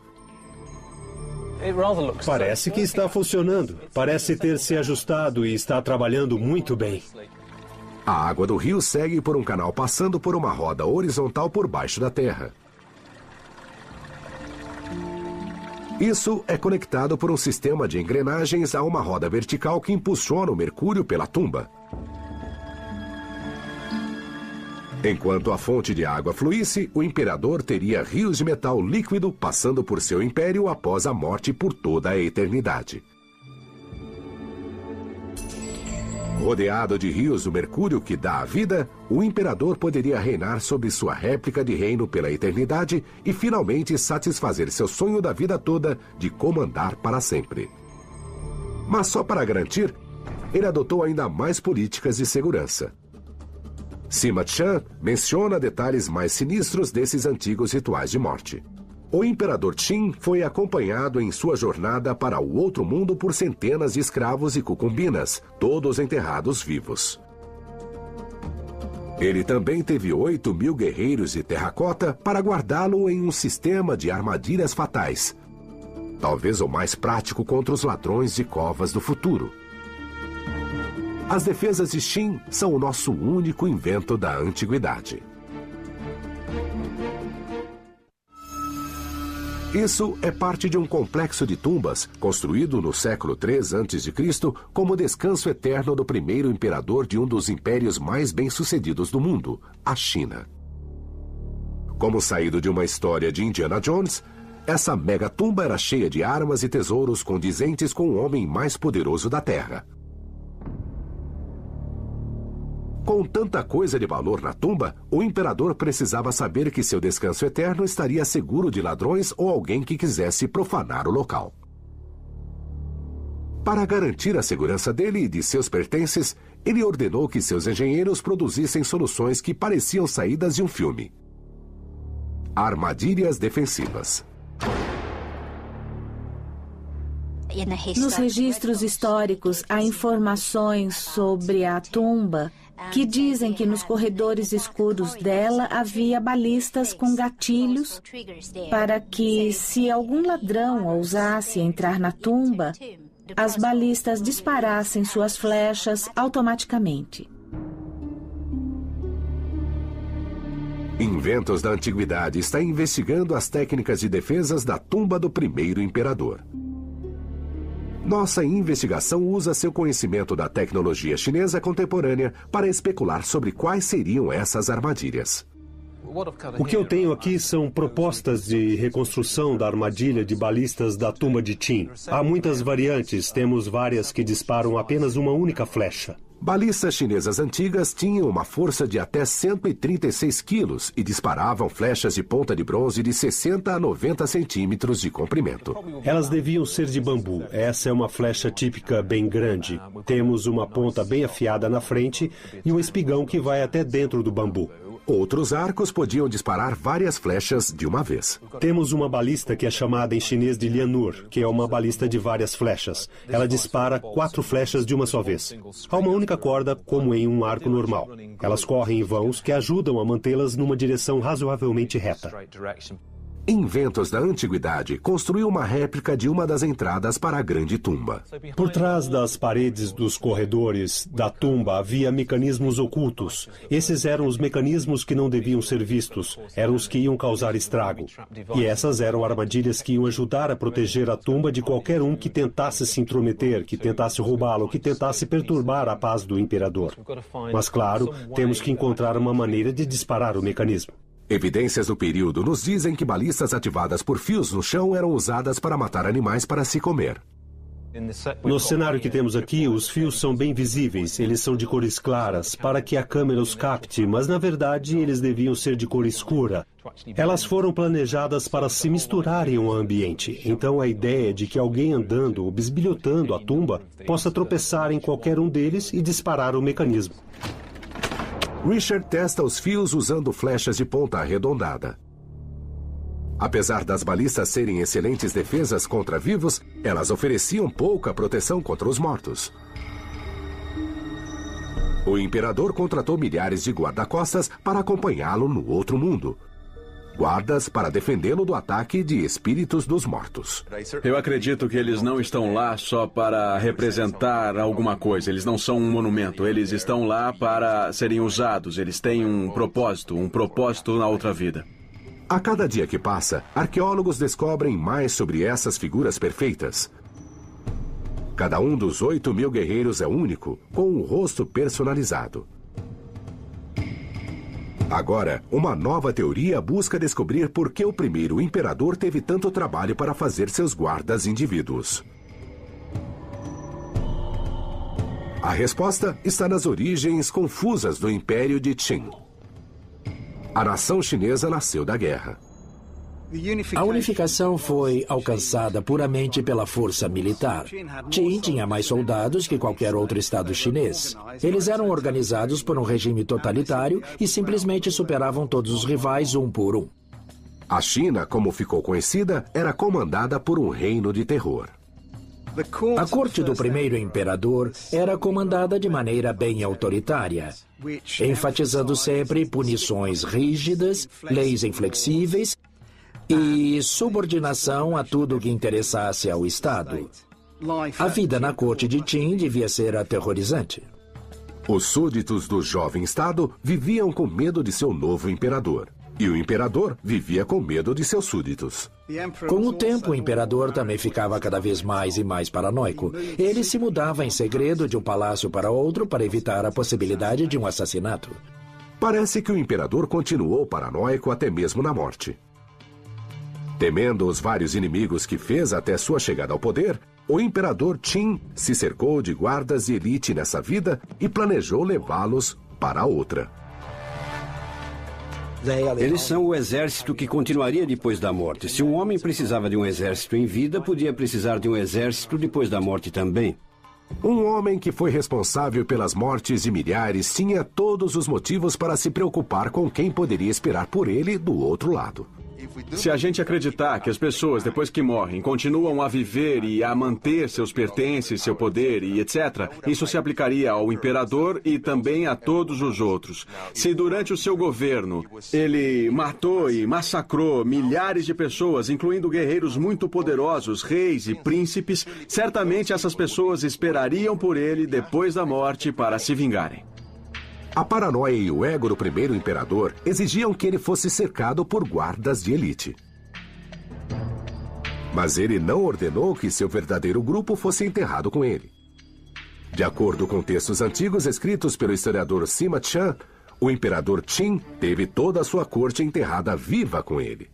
Parece que está funcionando. Parece ter se ajustado e está trabalhando muito bem. A água do rio segue por um canal passando por uma roda horizontal por baixo da terra. Isso é conectado por um sistema de engrenagens a uma roda vertical que impulsiona o mercúrio pela tumba. Enquanto a fonte de água fluísse, o imperador teria rios de metal líquido passando por seu império após a morte por toda a eternidade. Rodeado de rios do mercúrio que dá a vida, o imperador poderia reinar sobre sua réplica de reino pela eternidade e finalmente satisfazer seu sonho da vida toda de comandar para sempre. Mas só para garantir, ele adotou ainda mais políticas de segurança. Sima Qian menciona detalhes mais sinistros desses antigos rituais de morte. O imperador Qin foi acompanhado em sua jornada para o outro mundo por centenas de escravos e cucumbinas, todos enterrados vivos. Ele também teve 8.000 guerreiros de terracota para guardá-lo em um sistema de armadilhas fatais. Talvez o mais prático contra os ladrões de covas do futuro. As defesas de Shin são o nosso único invento da antiguidade. Isso é parte de um complexo de tumbas construído no século III a.C. como descanso eterno do primeiro imperador de um dos impérios mais bem-sucedidos do mundo, a China. Como saído de uma história de Indiana Jones, essa mega-tumba era cheia de armas e tesouros condizentes com o homem mais poderoso da Terra. Com tanta coisa de valor na tumba, o imperador precisava saber que seu descanso eterno estaria seguro de ladrões ou alguém que quisesse profanar o local. Para garantir a segurança dele e de seus pertences, ele ordenou que seus engenheiros produzissem soluções que pareciam saídas de um filme. Armadilhas defensivas. Nos registros históricos, há informações sobre a tumba que dizem que nos corredores escuros dela havia balistas com gatilhos para que, se algum ladrão ousasse entrar na tumba, as balistas disparassem suas flechas automaticamente. Inventos da Antiguidade está investigando as técnicas de defesas da tumba do primeiro imperador. Nossa investigação usa seu conhecimento da tecnologia chinesa contemporânea para especular sobre quais seriam essas armadilhas. O que eu tenho aqui são propostas de reconstrução da armadilha de balistas da tumba de Qin. Há muitas variantes, temos várias que disparam apenas uma única flecha. Balistas chinesas antigas tinham uma força de até 136 quilos e disparavam flechas de ponta de bronze de 60 a 90 centímetros de comprimento. Elas deviam ser de bambu. Essa é uma flecha típica bem grande. Temos uma ponta bem afiada na frente e um espigão que vai até dentro do bambu. Outros arcos podiam disparar várias flechas de uma vez. Temos uma balista que é chamada em chinês de Lianur, que é uma balista de várias flechas. Ela dispara 4 flechas de uma só vez. Há uma única corda, como em um arco normal. Elas correm em vãos que ajudam a mantê-las numa direção razoavelmente reta. Inventos da Antiguidade construiu uma réplica de uma das entradas para a grande tumba. Por trás das paredes dos corredores da tumba havia mecanismos ocultos. Esses eram os mecanismos que não deviam ser vistos, eram os que iam causar estrago. E essas eram armadilhas que iam ajudar a proteger a tumba de qualquer um que tentasse se intrometer, que tentasse roubá-lo, que tentasse perturbar a paz do imperador. Mas, claro, temos que encontrar uma maneira de disparar o mecanismo. Evidências do período nos dizem que balistas ativadas por fios no chão eram usadas para matar animais para se comer. No cenário que temos aqui, os fios são bem visíveis. Eles são de cores claras, para que a câmera os capte, mas na verdade eles deviam ser de cor escura. Elas foram planejadas para se misturarem ao ambiente. Então a ideia é de que alguém andando ou bisbilhotando a tumba possa tropeçar em qualquer um deles e disparar o mecanismo. Richard testa os fios usando flechas de ponta arredondada. Apesar das balistas serem excelentes defesas contra vivos, elas ofereciam pouca proteção contra os mortos. O imperador contratou milhares de guarda-costas para acompanhá-lo no outro mundo. Guardas para defendê-lo do ataque de espíritos dos mortos. Eu acredito que eles não estão lá só para representar alguma coisa. Eles não são um monumento. Eles estão lá para serem usados. Eles têm um propósito na outra vida. A cada dia que passa, arqueólogos descobrem mais sobre essas figuras perfeitas. Cada um dos 8.000 guerreiros é único, com um rosto personalizado. Agora, uma nova teoria busca descobrir por que o primeiro imperador teve tanto trabalho para fazer seus guardas indivíduos. A resposta está nas origens confusas do Império de Qin. A nação chinesa nasceu da guerra. A unificação foi alcançada puramente pela força militar. Qin tinha mais soldados que qualquer outro estado chinês. Eles eram organizados por um regime totalitário e simplesmente superavam todos os rivais um por um. A China, como ficou conhecida, era comandada por um reino de terror. A corte do primeiro imperador era comandada de maneira bem autoritária, enfatizando sempre punições rígidas, leis inflexíveis e subordinação a tudo que interessasse ao Estado. A vida na corte de Qin devia ser aterrorizante. Os súditos do jovem Estado viviam com medo de seu novo imperador. E o imperador vivia com medo de seus súditos. Com o tempo, o imperador também ficava cada vez mais e mais paranoico. Ele se mudava em segredo de um palácio para outro para evitar a possibilidade de um assassinato. Parece que o imperador continuou paranoico até mesmo na morte. Temendo os vários inimigos que fez até sua chegada ao poder, o imperador Qin se cercou de guardas de elite nessa vida e planejou levá-los para outra. Eles são o exército que continuaria depois da morte. Se um homem precisava de um exército em vida, podia precisar de um exército depois da morte também. Um homem que foi responsável pelas mortes de milhares tinha todos os motivos para se preocupar com quem poderia esperar por ele do outro lado. Se a gente acreditar que as pessoas, depois que morrem, continuam a viver e a manter seus pertences, seu poder e etc., isso se aplicaria ao imperador e também a todos os outros. Se durante o seu governo ele matou e massacrou milhares de pessoas, incluindo guerreiros muito poderosos, reis e príncipes, certamente essas pessoas esperariam por ele depois da morte para se vingarem. A paranoia e o ego do primeiro imperador exigiam que ele fosse cercado por guardas de elite. Mas ele não ordenou que seu verdadeiro grupo fosse enterrado com ele. De acordo com textos antigos escritos pelo historiador Sima Qian, o imperador Qin teve toda a sua corte enterrada viva com ele.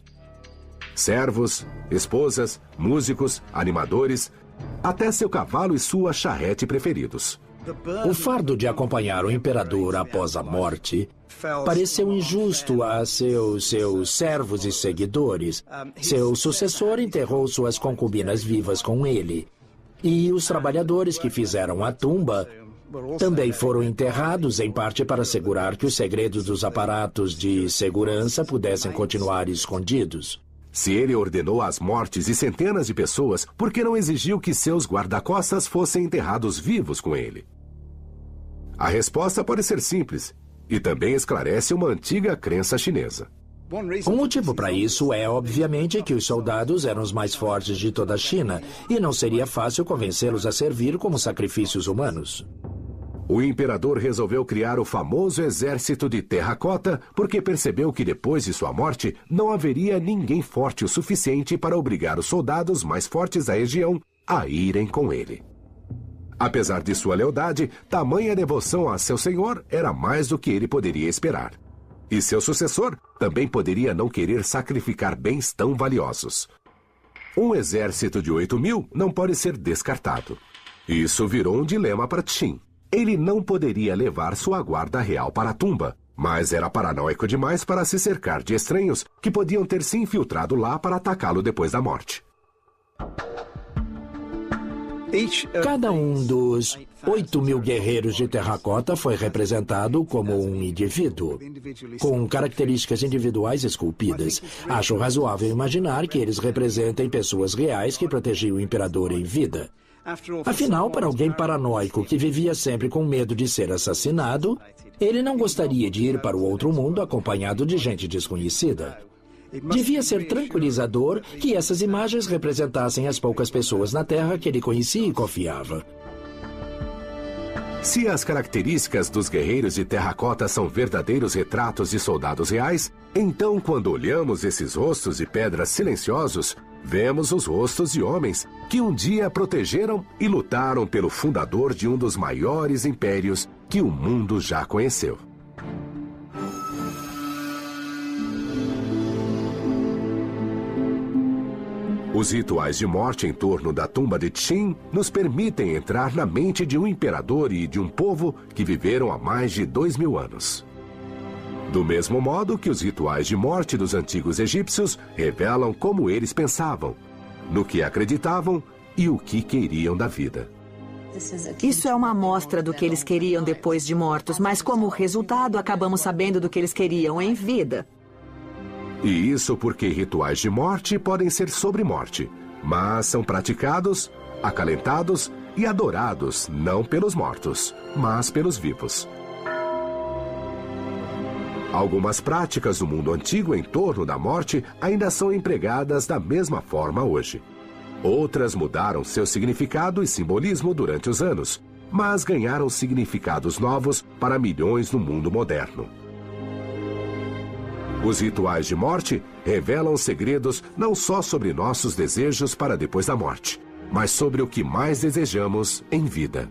Servos, esposas, músicos, animadores, até seu cavalo e sua charrete preferidos. O fardo de acompanhar o imperador após a morte pareceu injusto a seus servos e seguidores. Seu sucessor enterrou suas concubinas vivas com ele. E os trabalhadores que fizeram a tumba também foram enterrados, em parte para assegurar que os segredos dos aparatos de segurança pudessem continuar escondidos. Se ele ordenou as mortes de centenas de pessoas, por que não exigiu que seus guarda-costas fossem enterrados vivos com ele? A resposta pode ser simples e também esclarece uma antiga crença chinesa. O motivo para isso é, obviamente, que os soldados eram os mais fortes de toda a China e não seria fácil convencê-los a servir como sacrifícios humanos. O imperador resolveu criar o famoso exército de terracota porque percebeu que depois de sua morte não haveria ninguém forte o suficiente para obrigar os soldados mais fortes da região a irem com ele. Apesar de sua lealdade, tamanha devoção a seu senhor era mais do que ele poderia esperar. E seu sucessor também poderia não querer sacrificar bens tão valiosos. Um exército de 8.000 não pode ser descartado. Isso virou um dilema para Qin. Ele não poderia levar sua guarda real para a tumba, mas era paranoico demais para se cercar de estranhos que podiam ter se infiltrado lá para atacá-lo depois da morte. Cada um dos 8.000 guerreiros de terracota foi representado como um indivíduo, com características individuais esculpidas. Acho razoável imaginar que eles representem pessoas reais que protegiam o imperador em vida. Afinal, para alguém paranoico que vivia sempre com medo de ser assassinado, ele não gostaria de ir para o outro mundo acompanhado de gente desconhecida. Devia ser tranquilizador que essas imagens representassem as poucas pessoas na Terra que ele conhecia e confiava. Se as características dos guerreiros de terracota são verdadeiros retratos de soldados reais, então quando olhamos esses rostos de pedras silenciosos, vemos os rostos de homens que um dia protegeram e lutaram pelo fundador de um dos maiores impérios que o mundo já conheceu. Os rituais de morte em torno da tumba de Qin nos permitem entrar na mente de um imperador e de um povo que viveram há mais de 2.000 anos. Do mesmo modo que os rituais de morte dos antigos egípcios revelam como eles pensavam, no que acreditavam e o que queriam da vida. Isso é uma amostra do que eles queriam depois de mortos, mas como resultado acabamos sabendo do que eles queriam em vida. E isso porque rituais de morte podem ser sobre morte, mas são praticados acalentados e adorados não pelos mortos, mas pelos vivos. Algumas práticas do mundo antigo em torno da morte ainda são empregadas da mesma forma hoje. Outras mudaram seu significado e simbolismo durante os anos, mas ganharam significados novos para milhões no mundo moderno. Os rituais de morte revelam segredos não só sobre nossos desejos para depois da morte, mas sobre o que mais desejamos em vida.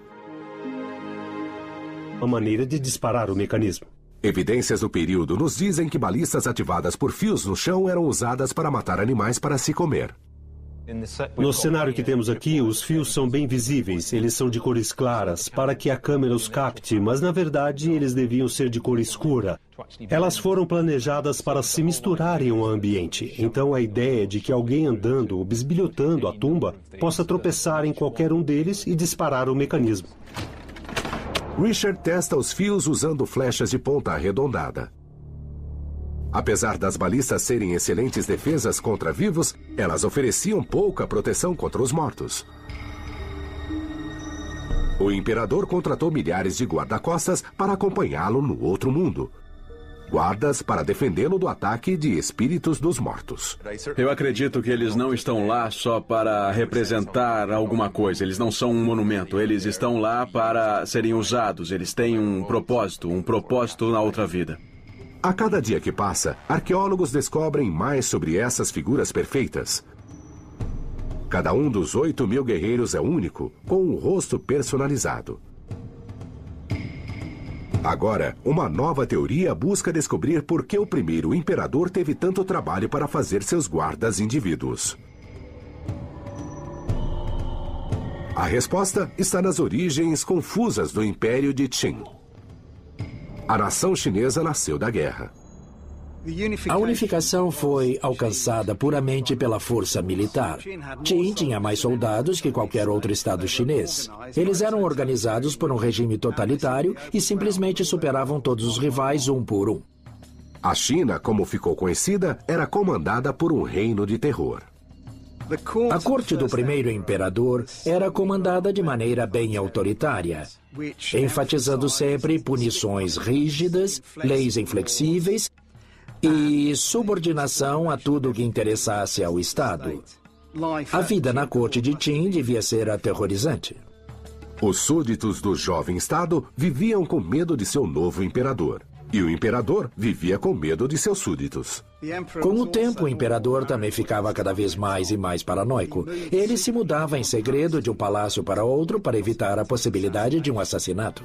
Uma maneira de disparar o mecanismo. Evidências do período nos dizem que balistas ativadas por fios no chão eram usadas para matar animais para se comer. No cenário que temos aqui, os fios são bem visíveis. Eles são de cores claras, para que a câmera os capte, mas na verdade eles deviam ser de cor escura. Elas foram planejadas para se misturarem ao ambiente. Então a ideia de que alguém andando ou bisbilhotando a tumba possa tropeçar em qualquer um deles e disparar o mecanismo. Richard testa os fios usando flechas de ponta arredondada. Apesar das balistas serem excelentes defesas contra vivos, elas ofereciam pouca proteção contra os mortos. O imperador contratou milhares de guarda-costas para acompanhá-lo no outro mundo. Guardas para defendê-lo do ataque de espíritos dos mortos. Eu acredito que eles não estão lá só para representar alguma coisa. Eles não são um monumento. Eles estão lá para serem usados. Eles têm um propósito na outra vida. A cada dia que passa, arqueólogos descobrem mais sobre essas figuras perfeitas. Cada um dos 8.000 guerreiros é único, com um rosto personalizado. Agora, uma nova teoria busca descobrir por que o primeiro imperador teve tanto trabalho para fazer seus guardas indivíduos. A resposta está nas origens confusas do Império de Qin. A nação chinesa nasceu da guerra. A unificação foi alcançada puramente pela força militar. Qin tinha mais soldados que qualquer outro estado chinês. Eles eram organizados por um regime totalitário e simplesmente superavam todos os rivais um por um. A China, como ficou conhecida, era comandada por um reino de terror. A corte do primeiro imperador era comandada de maneira bem autoritária, enfatizando sempre punições rígidas, leis inflexíveis e subordinação a tudo que interessasse ao Estado. A vida na corte de Qin devia ser aterrorizante. Os súditos do jovem Estado viviam com medo de seu novo imperador. E o imperador vivia com medo de seus súditos. Com o tempo, o imperador também ficava cada vez mais e mais paranoico. Ele se mudava em segredo de um palácio para outro para evitar a possibilidade de um assassinato.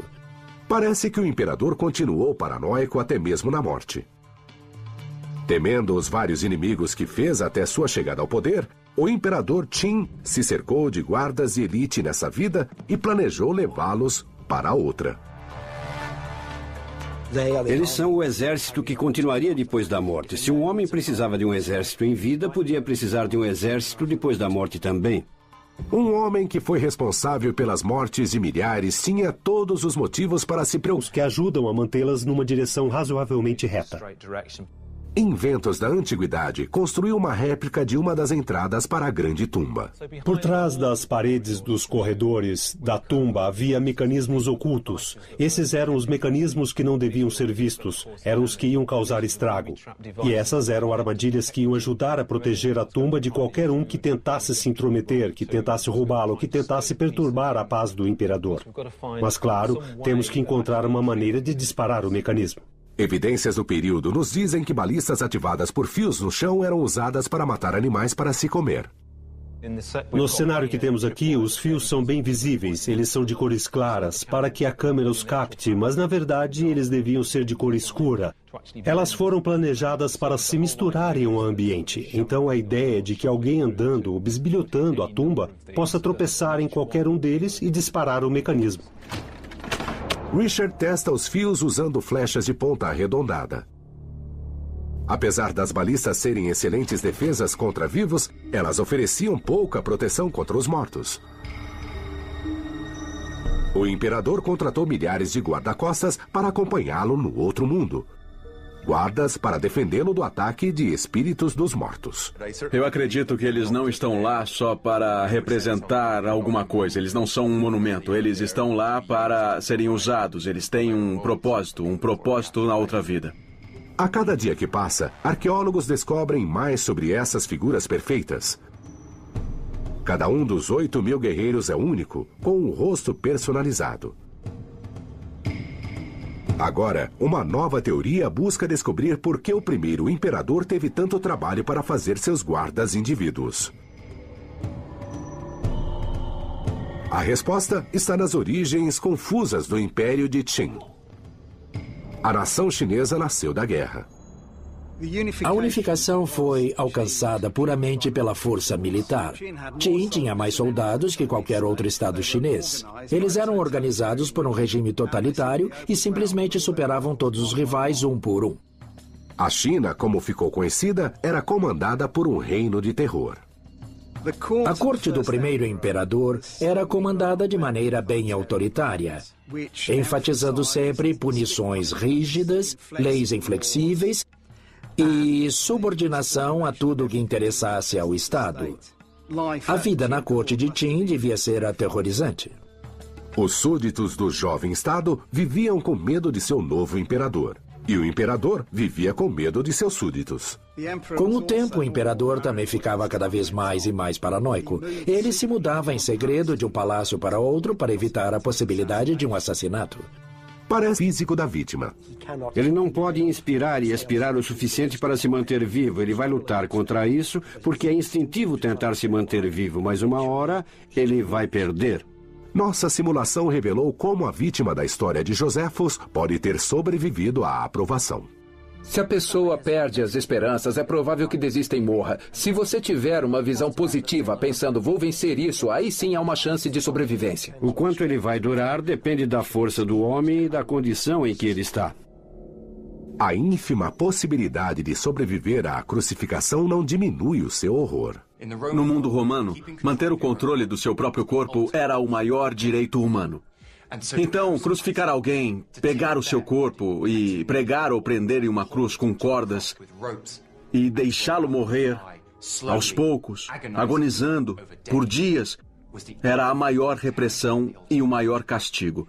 Parece que o imperador continuou paranoico até mesmo na morte. Temendo os vários inimigos que fez até sua chegada ao poder, o imperador Qin se cercou de guardas de elite nessa vida e planejou levá-los para outra. Eles são o exército que continuaria depois da morte. Se um homem precisava de um exército em vida, podia precisar de um exército depois da morte também. Um homem que foi responsável pelas mortes de milhares tinha todos os motivos para se preocupar. Os que ajudam a mantê-las numa direção razoavelmente reta. Inventos da antiguidade construiu uma réplica de uma das entradas para a grande tumba. Por trás das paredes dos corredores da tumba havia mecanismos ocultos. Esses eram os mecanismos que não deviam ser vistos, eram os que iam causar estrago. E essas eram armadilhas que iam ajudar a proteger a tumba de qualquer um que tentasse se intrometer, que tentasse roubá-lo, que tentasse perturbar a paz do imperador. Mas claro, temos que encontrar uma maneira de disparar o mecanismo. Evidências do período nos dizem que balistas ativadas por fios no chão eram usadas para matar animais para se comer. No cenário que temos aqui, os fios são bem visíveis. Eles são de cores claras, para que a câmera os capte, mas na verdade eles deviam ser de cor escura. Elas foram planejadas para se misturarem ao ambiente. Então a ideia de que alguém andando ou bisbilhotando a tumba possa tropeçar em qualquer um deles e disparar o mecanismo. Richard testa os fios usando flechas de ponta arredondada. Apesar das balistas serem excelentes defesas contra vivos, elas ofereciam pouca proteção contra os mortos. O imperador contratou milhares de guarda-costas para acompanhá-lo no outro mundo. guardas para defendê-lo do ataque de espíritos dos mortos. Eu acredito que eles não estão lá só para representar alguma coisa. Eles não são um monumento. Eles estão lá para serem usados. Eles têm um propósito na outra vida. A cada dia que passa, arqueólogos descobrem mais sobre essas figuras perfeitas. Cada um dos 8.000 guerreiros é único, com um rosto personalizado. Agora, uma nova teoria busca descobrir por que o primeiro imperador teve tanto trabalho para fazer seus guardas indivíduos. A resposta está nas origens confusas do Império de Qin. A nação chinesa nasceu da guerra. A unificação foi alcançada puramente pela força militar. Qin tinha mais soldados que qualquer outro estado chinês. Eles eram organizados por um regime totalitário e simplesmente superavam todos os rivais um por um. A China, como ficou conhecida, era comandada por um reino de terror. A corte do primeiro imperador era comandada de maneira bem autoritária, enfatizando sempre punições rígidas, leis inflexíveis e subordinação a tudo que interessasse ao Estado. A vida na corte de Qin devia ser aterrorizante. Os súditos do jovem Estado viviam com medo de seu novo imperador. E o imperador vivia com medo de seus súditos. Com o tempo, o imperador também ficava cada vez mais e mais paranoico. Ele se mudava em segredo de um palácio para outro para evitar a possibilidade de um assassinato. Parece físico da vítima. Ele não pode inspirar e expirar o suficiente para se manter vivo. Ele vai lutar contra isso porque é instintivo tentar se manter vivo, mas uma hora ele vai perder. Nossa simulação revelou como a vítima da história de Joséfos pode ter sobrevivido à aprovação. Se a pessoa perde as esperanças, é provável que desista e morra. Se você tiver uma visão positiva, pensando, vou vencer isso, aí sim há uma chance de sobrevivência. O quanto ele vai durar depende da força do homem e da condição em que ele está. A ínfima possibilidade de sobreviver à crucificação não diminui o seu horror. No mundo romano, manter o controle do seu próprio corpo era o maior direito humano. Então, crucificar alguém, pegar o seu corpo e pregar ou prender em uma cruz com cordas e deixá-lo morrer aos poucos, agonizando por dias, era a maior repressão e o maior castigo.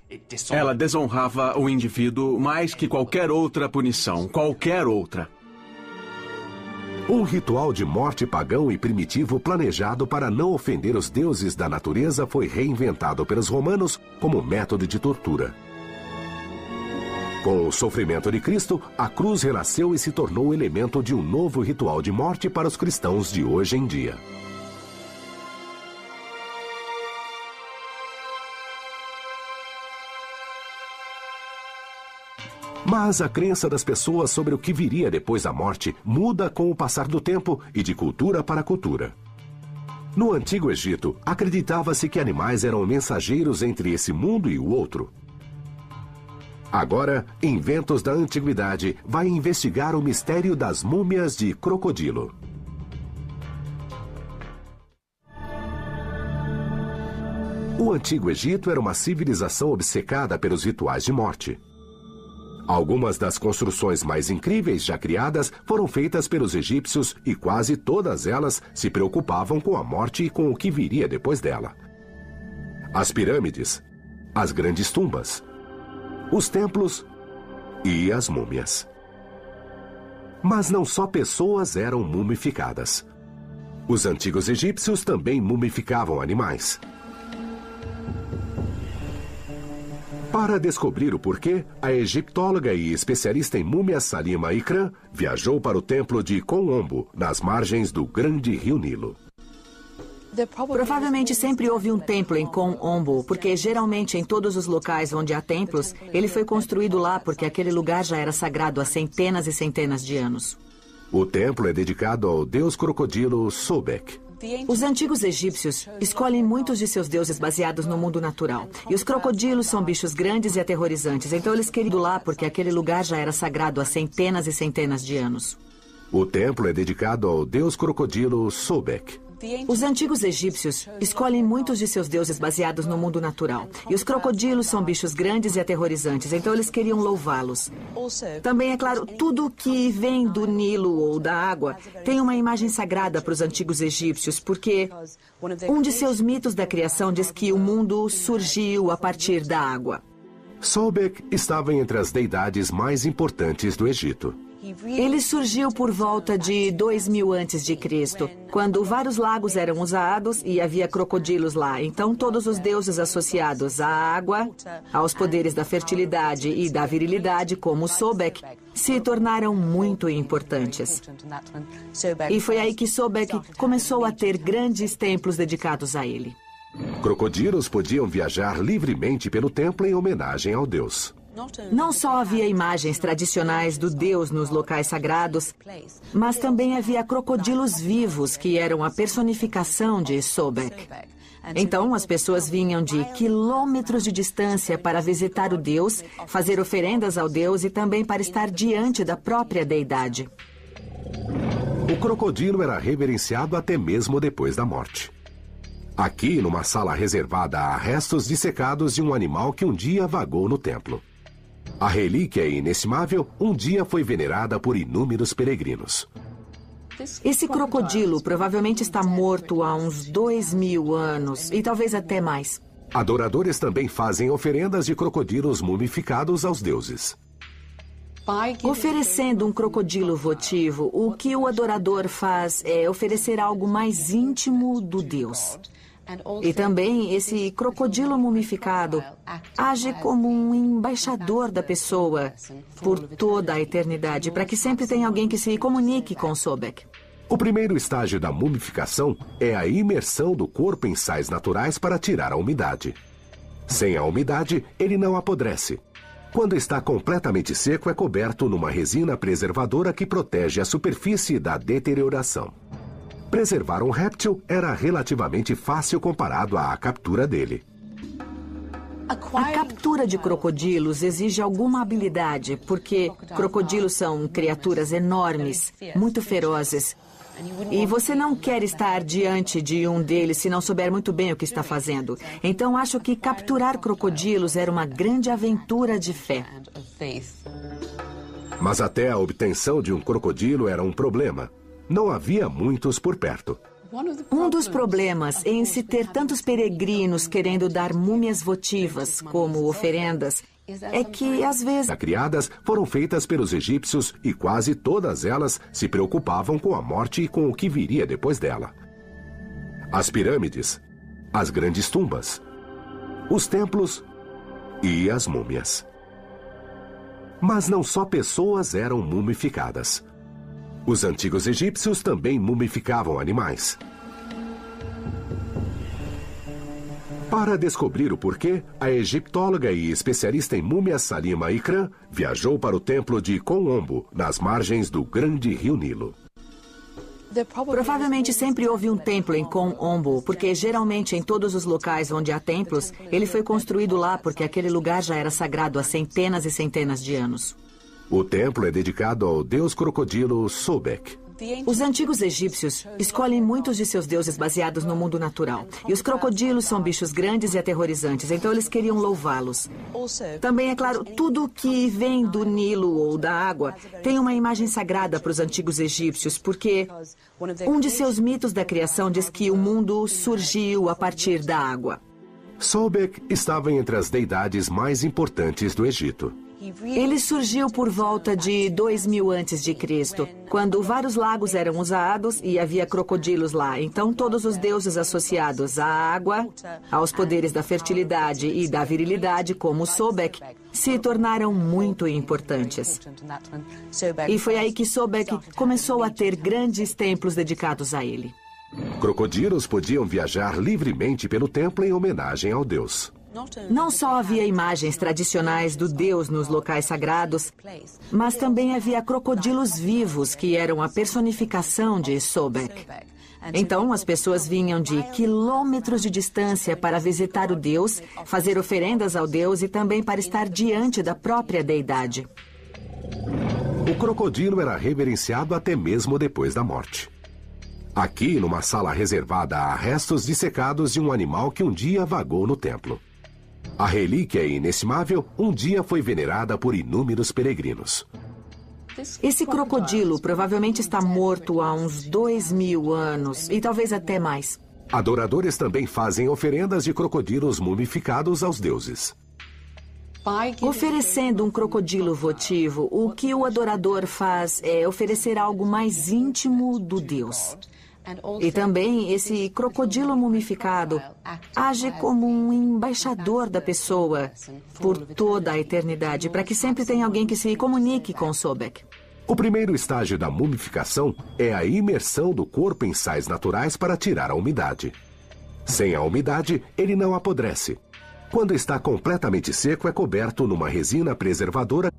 Ela desonrava o indivíduo mais que qualquer outra punição, qualquer outra. Um ritual de morte pagão e primitivo planejado para não ofender os deuses da natureza foi reinventado pelos romanos como método de tortura. Com o sofrimento de Cristo, a cruz renasceu e se tornou elemento de um novo ritual de morte para os cristãos de hoje em dia. Mas a crença das pessoas sobre o que viria depois da morte muda com o passar do tempo e de cultura para cultura. No Antigo Egito, acreditava-se que animais eram mensageiros entre esse mundo e o outro. Agora, Inventos da Antiguidade vai investigar o mistério das múmias de crocodilo. O Antigo Egito era uma civilização obcecada pelos rituais de morte. Algumas das construções mais incríveis já criadas foram feitas pelos egípcios e quase todas elas se preocupavam com a morte e com o que viria depois dela. As pirâmides, as grandes tumbas, os templos e as múmias. Mas não só pessoas eram mumificadas. Os antigos egípcios também mumificavam animais. Para descobrir o porquê, a egiptóloga e especialista em múmias Salima Ikram viajou para o templo de Kon-Ombo, nas margens do grande rio Nilo. Provavelmente sempre houve um templo em Kon-Ombo, porque geralmente em todos os locais onde há templos, ele foi construído lá porque aquele lugar já era sagrado há centenas e centenas de anos. O templo é dedicado ao deus crocodilo Sobek. Os antigos egípcios escolhem muitos de seus deuses baseados no mundo natural. E os crocodilos são bichos grandes e aterrorizantes, então eles queriam ir lá porque aquele lugar já era sagrado há centenas e centenas de anos. O templo é dedicado ao deus crocodilo Sobek. Os antigos egípcios escolhem muitos de seus deuses baseados no mundo natural. E os crocodilos são bichos grandes e aterrorizantes, então eles queriam louvá-los. Também, é claro, tudo que vem do Nilo ou da água tem uma imagem sagrada para os antigos egípcios, porque um de seus mitos da criação diz que o mundo surgiu a partir da água. Sobek estava entre as deidades mais importantes do Egito. Ele surgiu por volta de 2000 a.C., quando vários lagos eram usados e havia crocodilos lá. Então, todos os deuses associados à água, aos poderes da fertilidade e da virilidade, como Sobek, se tornaram muito importantes. E foi aí que Sobek começou a ter grandes templos dedicados a ele. Crocodilos podiam viajar livremente pelo templo em homenagem ao deus. Não só havia imagens tradicionais do deus nos locais sagrados, mas também havia crocodilos vivos, que eram a personificação de Sobek. Então, as pessoas vinham de quilômetros de distância para visitar o deus, fazer oferendas ao deus e também para estar diante da própria deidade. O crocodilo era reverenciado até mesmo depois da morte. Aqui, numa sala reservada a restos dissecados de um animal que um dia vagou no templo. A relíquia inestimável um dia foi venerada por inúmeros peregrinos. Esse crocodilo provavelmente está morto há uns 2000 anos, e talvez até mais. Adoradores também fazem oferendas de crocodilos mumificados aos deuses. Oferecendo um crocodilo votivo, o que o adorador faz é oferecer algo mais íntimo do Deus. E também esse crocodilo mumificado age como um embaixador da pessoa por toda a eternidade, para que sempre tenha alguém que se comunique com Sobek. O primeiro estágio da mumificação é a imersão do corpo em sais naturais para tirar a umidade. Sem a umidade, ele não apodrece. Quando está completamente seco, é coberto numa resina preservadora que protege a superfície da deterioração. Preservar um réptil era relativamente fácil comparado à captura dele. A captura de crocodilos exige alguma habilidade, porque crocodilos são criaturas enormes, muito ferozes. E você não quer estar diante de um deles se não souber muito bem o que está fazendo. Então, acho que capturar crocodilos era uma grande aventura de fé. Mas até a obtenção de um crocodilo era um problema. Não havia muitos por perto. Um dos problemas em se ter tantos peregrinos querendo dar múmias votivas como oferendas é que, às vezes, as criadas foram feitas pelos egípcios e quase todas elas se preocupavam com a morte e com o que viria depois dela. As pirâmides, as grandes tumbas, os templos e as múmias. Mas não só pessoas eram mumificadas. Os antigos egípcios também mumificavam animais. Para descobrir o porquê, a egiptóloga e especialista em múmias Salima Ikram viajou para o templo de Kom-Ombo, nas margens do grande rio Nilo. Provavelmente sempre houve um templo em Kom-Ombo, porque geralmente em todos os locais onde há templos, ele foi construído lá porque aquele lugar já era sagrado há centenas e centenas de anos. O templo é dedicado ao deus crocodilo Sobek. Os antigos egípcios escolhem muitos de seus deuses baseados no mundo natural. E os crocodilos são bichos grandes e aterrorizantes, então eles queriam louvá-los. Também, é claro, tudo que vem do Nilo ou da água tem uma imagem sagrada para os antigos egípcios, porque um de seus mitos da criação diz que o mundo surgiu a partir da água. Sobek estava entre as deidades mais importantes do Egito. Ele surgiu por volta de 2000 a.C., quando vários lagos eram usados e havia crocodilos lá. Então, todos os deuses associados à água, aos poderes da fertilidade e da virilidade, como Sobek, se tornaram muito importantes. E foi aí que Sobek começou a ter grandes templos dedicados a ele. Crocodilos podiam viajar livremente pelo templo em homenagem ao deus. Não só havia imagens tradicionais do deus nos locais sagrados, mas também havia crocodilos vivos, que eram a personificação de Sobek. Então, as pessoas vinham de quilômetros de distância para visitar o deus, fazer oferendas ao deus e também para estar diante da própria deidade. O crocodilo era reverenciado até mesmo depois da morte. Aqui, numa sala reservada a restos dissecados de um animal que um dia vagou no templo. A relíquia inestimável um dia foi venerada por inúmeros peregrinos. Esse crocodilo provavelmente está morto há uns 2.000 anos e talvez até mais. Adoradores também fazem oferendas de crocodilos mumificados aos deuses. Oferecendo um crocodilo votivo, o que o adorador faz é oferecer algo mais íntimo do Deus. E também esse crocodilo mumificado age como um embaixador da pessoa por toda a eternidade, para que sempre tenha alguém que se comunique com Sobek. O primeiro estágio da mumificação é a imersão do corpo em sais naturais para tirar a umidade. Sem a umidade, ele não apodrece. Quando está completamente seco, é coberto numa resina preservadora.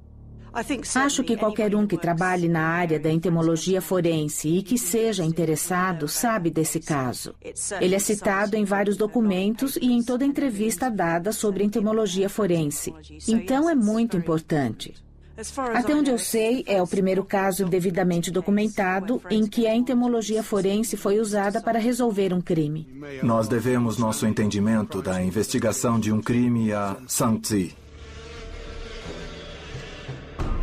Acho que qualquer um que trabalhe na área da entomologia forense e que seja interessado sabe desse caso. Ele é citado em vários documentos e em toda entrevista dada sobre entomologia forense. Então é muito importante. Até onde eu sei, é o primeiro caso devidamente documentado em que a entomologia forense foi usada para resolver um crime. Nós devemos nosso entendimento da investigação de um crime a Zhangzi.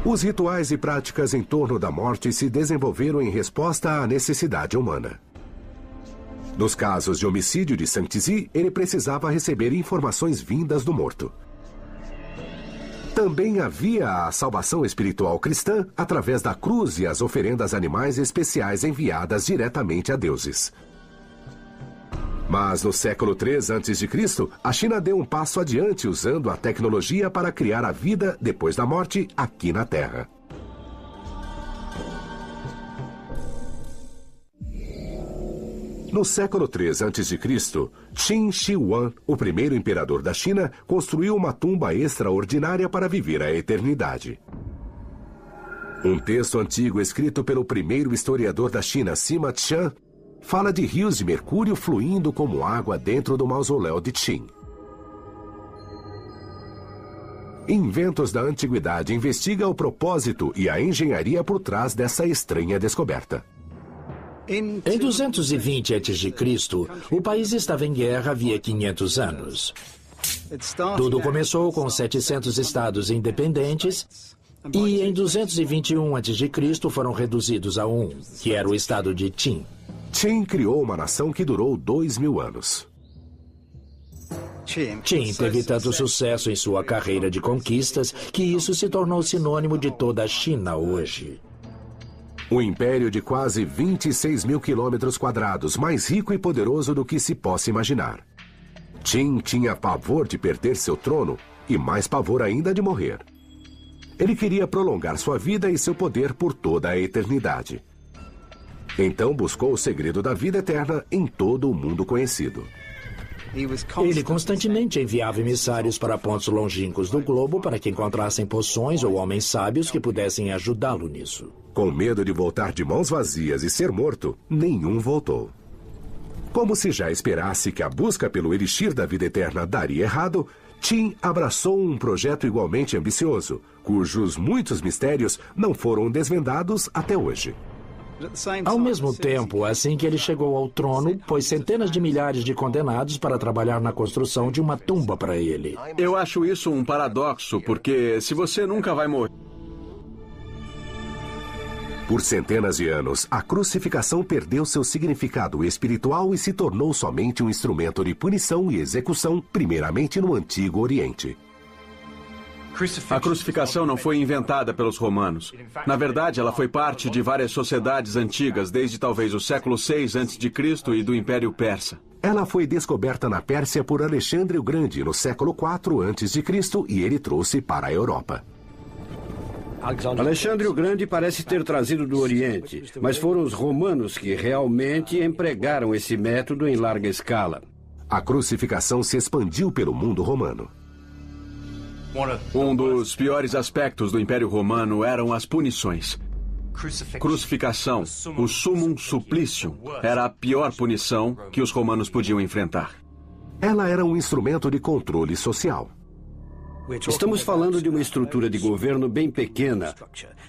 Os rituais e práticas em torno da morte se desenvolveram em resposta à necessidade humana. Nos casos de homicídio de Zhangzi, ele precisava receber informações vindas do morto. Também havia a salvação espiritual cristã através da cruz e as oferendas animais especiais enviadas diretamente a deuses. Mas no século III a.C., a China deu um passo adiante usando a tecnologia para criar a vida depois da morte aqui na Terra. No século III a.C., Qin Shi Huang, o primeiro imperador da China, construiu uma tumba extraordinária para viver a eternidade. Um texto antigo escrito pelo primeiro historiador da China, Sima Qian, fala de rios de mercúrio fluindo como água dentro do mausoléu de Qin. Inventos da Antiguidade investiga o propósito e a engenharia por trás dessa estranha descoberta. Em 220 a.C., o país estava em guerra havia 500 anos. Tudo começou com 700 estados independentes e em 221 a.C. foram reduzidos a um, que era o estado de Qin. Qin criou uma nação que durou 2.000 anos. Qin teve tanto sucesso em sua carreira de conquistas que isso se tornou sinônimo de toda a China hoje. Um império de quase 26.000 quilômetros quadrados, mais rico e poderoso do que se possa imaginar. Qin tinha pavor de perder seu trono e mais pavor ainda de morrer. Ele queria prolongar sua vida e seu poder por toda a eternidade. Então buscou o segredo da vida eterna em todo o mundo conhecido. Ele constantemente enviava emissários para pontos longínquos do globo para que encontrassem poções ou homens sábios que pudessem ajudá-lo nisso. Com medo de voltar de mãos vazias e ser morto, nenhum voltou. Como se já esperasse que a busca pelo elixir da vida eterna daria errado, Qin abraçou um projeto igualmente ambicioso, cujos muitos mistérios não foram desvendados até hoje. Ao mesmo tempo, assim que ele chegou ao trono, pôs centenas de milhares de condenados para trabalhar na construção de uma tumba para ele. Eu acho isso um paradoxo, porque se você nunca vai morrer... Por centenas de anos, a crucificação perdeu seu significado espiritual e se tornou somente um instrumento de punição e execução, primeiramente no Antigo Oriente. A crucificação não foi inventada pelos romanos. Na verdade, ela foi parte de várias sociedades antigas, desde talvez o século VI a.C. e do Império Persa. Ela foi descoberta na Pérsia por Alexandre o Grande no século IV a.C. e ele trouxe para a Europa. Alexandre o Grande parece ter trazido do Oriente, mas foram os romanos que realmente empregaram esse método em larga escala. A crucificação se expandiu pelo mundo romano. Um dos piores aspectos do Império Romano eram as punições. Crucificação, o summum supplicium, era a pior punição que os romanos podiam enfrentar. Ela era um instrumento de controle social. Estamos falando de uma estrutura de governo bem pequena,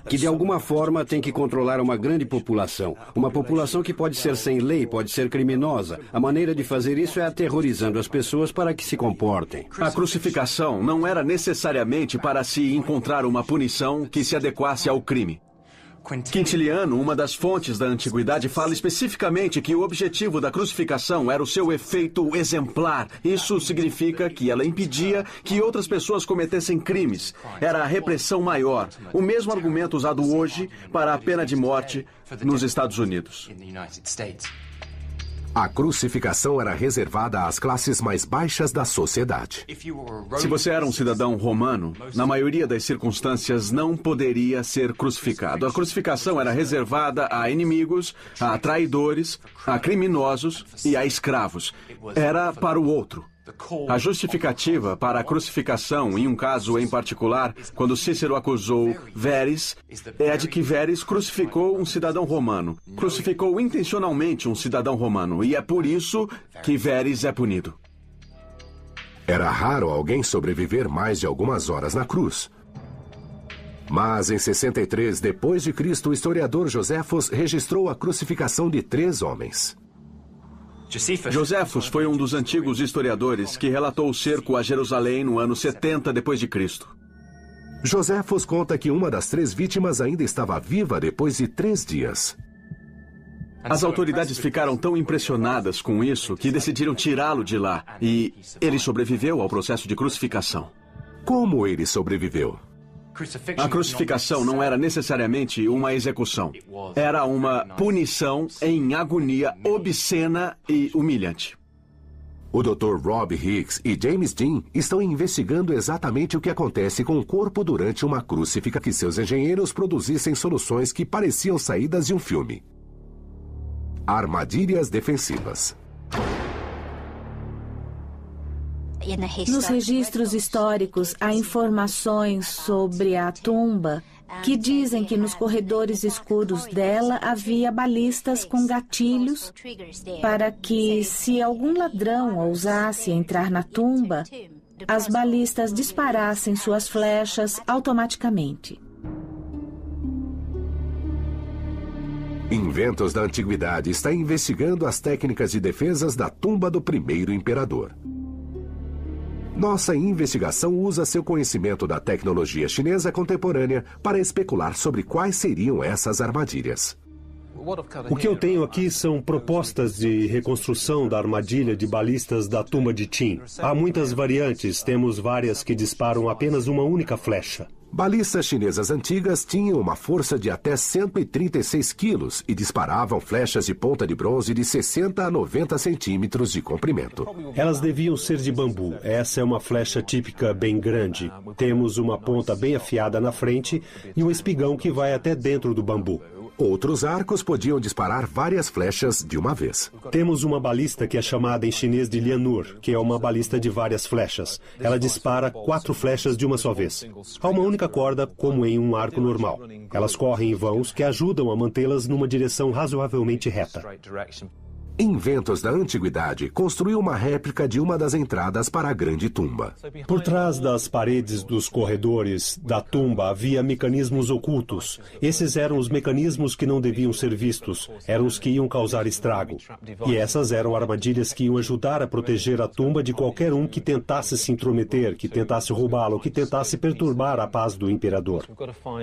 que de alguma forma tem que controlar uma grande população. Uma população que pode ser sem lei, pode ser criminosa. A maneira de fazer isso é aterrorizando as pessoas para que se comportem. A crucificação não era necessariamente para se encontrar uma punição que se adequasse ao crime. Quintiliano, uma das fontes da antiguidade, fala especificamente que o objetivo da crucificação era o seu efeito exemplar. Isso significa que ela impedia que outras pessoas cometessem crimes. Era a repressão maior. O mesmo argumento usado hoje para a pena de morte nos Estados Unidos. A crucificação era reservada às classes mais baixas da sociedade. Se você era um cidadão romano, na maioria das circunstâncias não poderia ser crucificado. A crucificação era reservada a inimigos, a traidores, a criminosos e a escravos. Era para o outro. A justificativa para a crucificação, em um caso em particular, quando Cícero acusou Verres, é a de que Verres crucificou um cidadão romano. Crucificou intencionalmente um cidadão romano, e é por isso que Verres é punido. Era raro alguém sobreviver mais de algumas horas na cruz. Mas em 63 depois de Cristo, o historiador Joséfos registrou a crucificação de 3 homens. Joséfos foi um dos antigos historiadores que relatou o cerco a Jerusalém no ano 70 depois de Cristo. Joséfos conta que uma das 3 vítimas ainda estava viva depois de 3 dias. As autoridades ficaram tão impressionadas com isso que decidiram tirá-lo de lá. E ele sobreviveu ao processo de crucificação. Como ele sobreviveu? A crucificação não era necessariamente uma execução. Era uma punição em agonia obscena e humilhante. O Dr. Rob Hicks e James Dean estão investigando exatamente o que acontece com o corpo durante uma crucificação, que seus engenheiros produzissem soluções que pareciam saídas de um filme. Armadilhas defensivas. Nos registros históricos, há informações sobre a tumba que dizem que nos corredores escuros dela havia balistas com gatilhos para que, se algum ladrão ousasse entrar na tumba, as balistas disparassem suas flechas automaticamente. Inventos da Antiguidade está investigando as técnicas de defesas da tumba do primeiro imperador. Nossa investigação usa seu conhecimento da tecnologia chinesa contemporânea para especular sobre quais seriam essas armadilhas. O que eu tenho aqui são propostas de reconstrução da armadilha de balistas da tumba de Qin. Há muitas variantes, temos várias que disparam apenas uma única flecha. Balistas chinesas antigas tinham uma força de até 136 quilos e disparavam flechas de ponta de bronze de 60 a 90 centímetros de comprimento. Elas deviam ser de bambu. Essa é uma flecha típica bem grande. Temos uma ponta bem afiada na frente e um espigão que vai até dentro do bambu. Outros arcos podiam disparar várias flechas de uma vez. Temos uma balista que é chamada em chinês de Lianur, que é uma balista de várias flechas. Ela dispara 4 flechas de uma só vez. Há uma única corda, como em um arco normal. Elas correm em vãos que ajudam a mantê-las numa direção razoavelmente reta. Inventos da Antiguidade construiu uma réplica de uma das entradas para a grande tumba. Por trás das paredes dos corredores da tumba havia mecanismos ocultos. Esses eram os mecanismos que não deviam ser vistos, eram os que iam causar estrago. E essas eram armadilhas que iam ajudar a proteger a tumba de qualquer um que tentasse se intrometer, que tentasse roubá-lo, que tentasse perturbar a paz do imperador.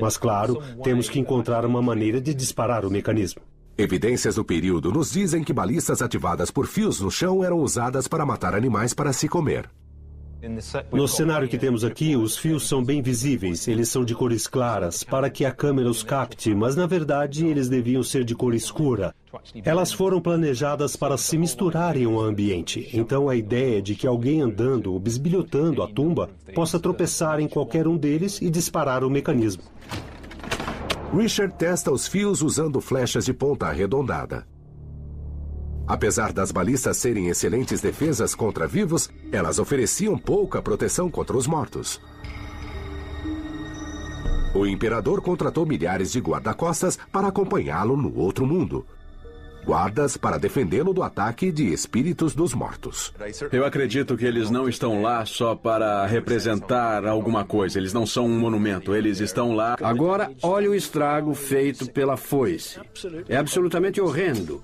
Mas, claro, temos que encontrar uma maneira de disparar o mecanismo. Evidências do período nos dizem que balistas ativadas por fios no chão eram usadas para matar animais para se comer. No cenário que temos aqui, os fios são bem visíveis. Eles são de cores claras, para que a câmera os capte, mas na verdade eles deviam ser de cor escura. Elas foram planejadas para se misturarem ao ambiente. Então a ideia é de que alguém andando ou bisbilhotando a tumba possa tropeçar em qualquer um deles e disparar o mecanismo. Richard testa os fios usando flechas de ponta arredondada. Apesar das balistas serem excelentes defesas contra vivos, elas ofereciam pouca proteção contra os mortos. O imperador contratou milhares de guarda-costas para acompanhá-lo no outro mundo. guardas para defendê-lo do ataque de espíritos dos mortos. Eu acredito que eles não estão lá só para representar alguma coisa. Eles não são um monumento. Eles estão lá... Agora, olha o estrago feito pela foice. É absolutamente horrendo.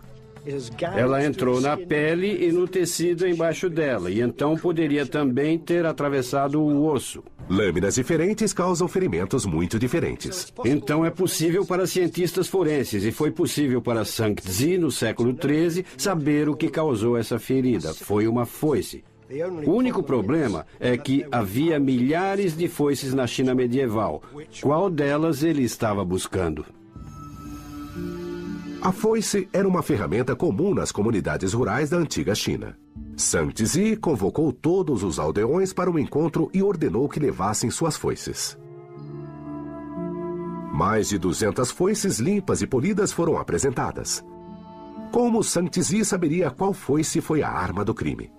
Ela entrou na pele e no tecido embaixo dela, e então poderia também ter atravessado o osso. Lâminas diferentes causam ferimentos muito diferentes. Então é possível para cientistas forenses, e foi possível para Zhang Zi, no século XIII, saber o que causou essa ferida. Foi uma foice. O único problema é que havia milhares de foices na China medieval. Qual delas ele estava buscando? A foice era uma ferramenta comum nas comunidades rurais da antiga China. Zhang Zi convocou todos os aldeões para um encontro e ordenou que levassem suas foices. Mais de 200 foices limpas e polidas foram apresentadas. Como Zhang Zi saberia qual foice foi a arma do crime?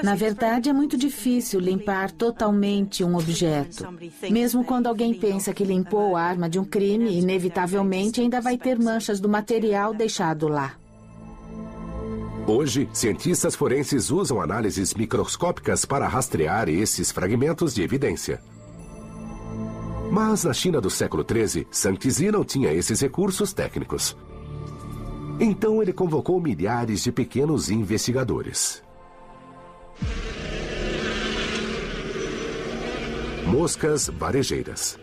Na verdade, é muito difícil limpar totalmente um objeto. Mesmo quando alguém pensa que limpou a arma de um crime, inevitavelmente ainda vai ter manchas do material deixado lá. Hoje, cientistas forenses usam análises microscópicas para rastrear esses fragmentos de evidência. Mas na China do século XIII, Zhang Zi não tinha esses recursos técnicos. Então ele convocou milhares de pequenos investigadores. Moscas varejeiras.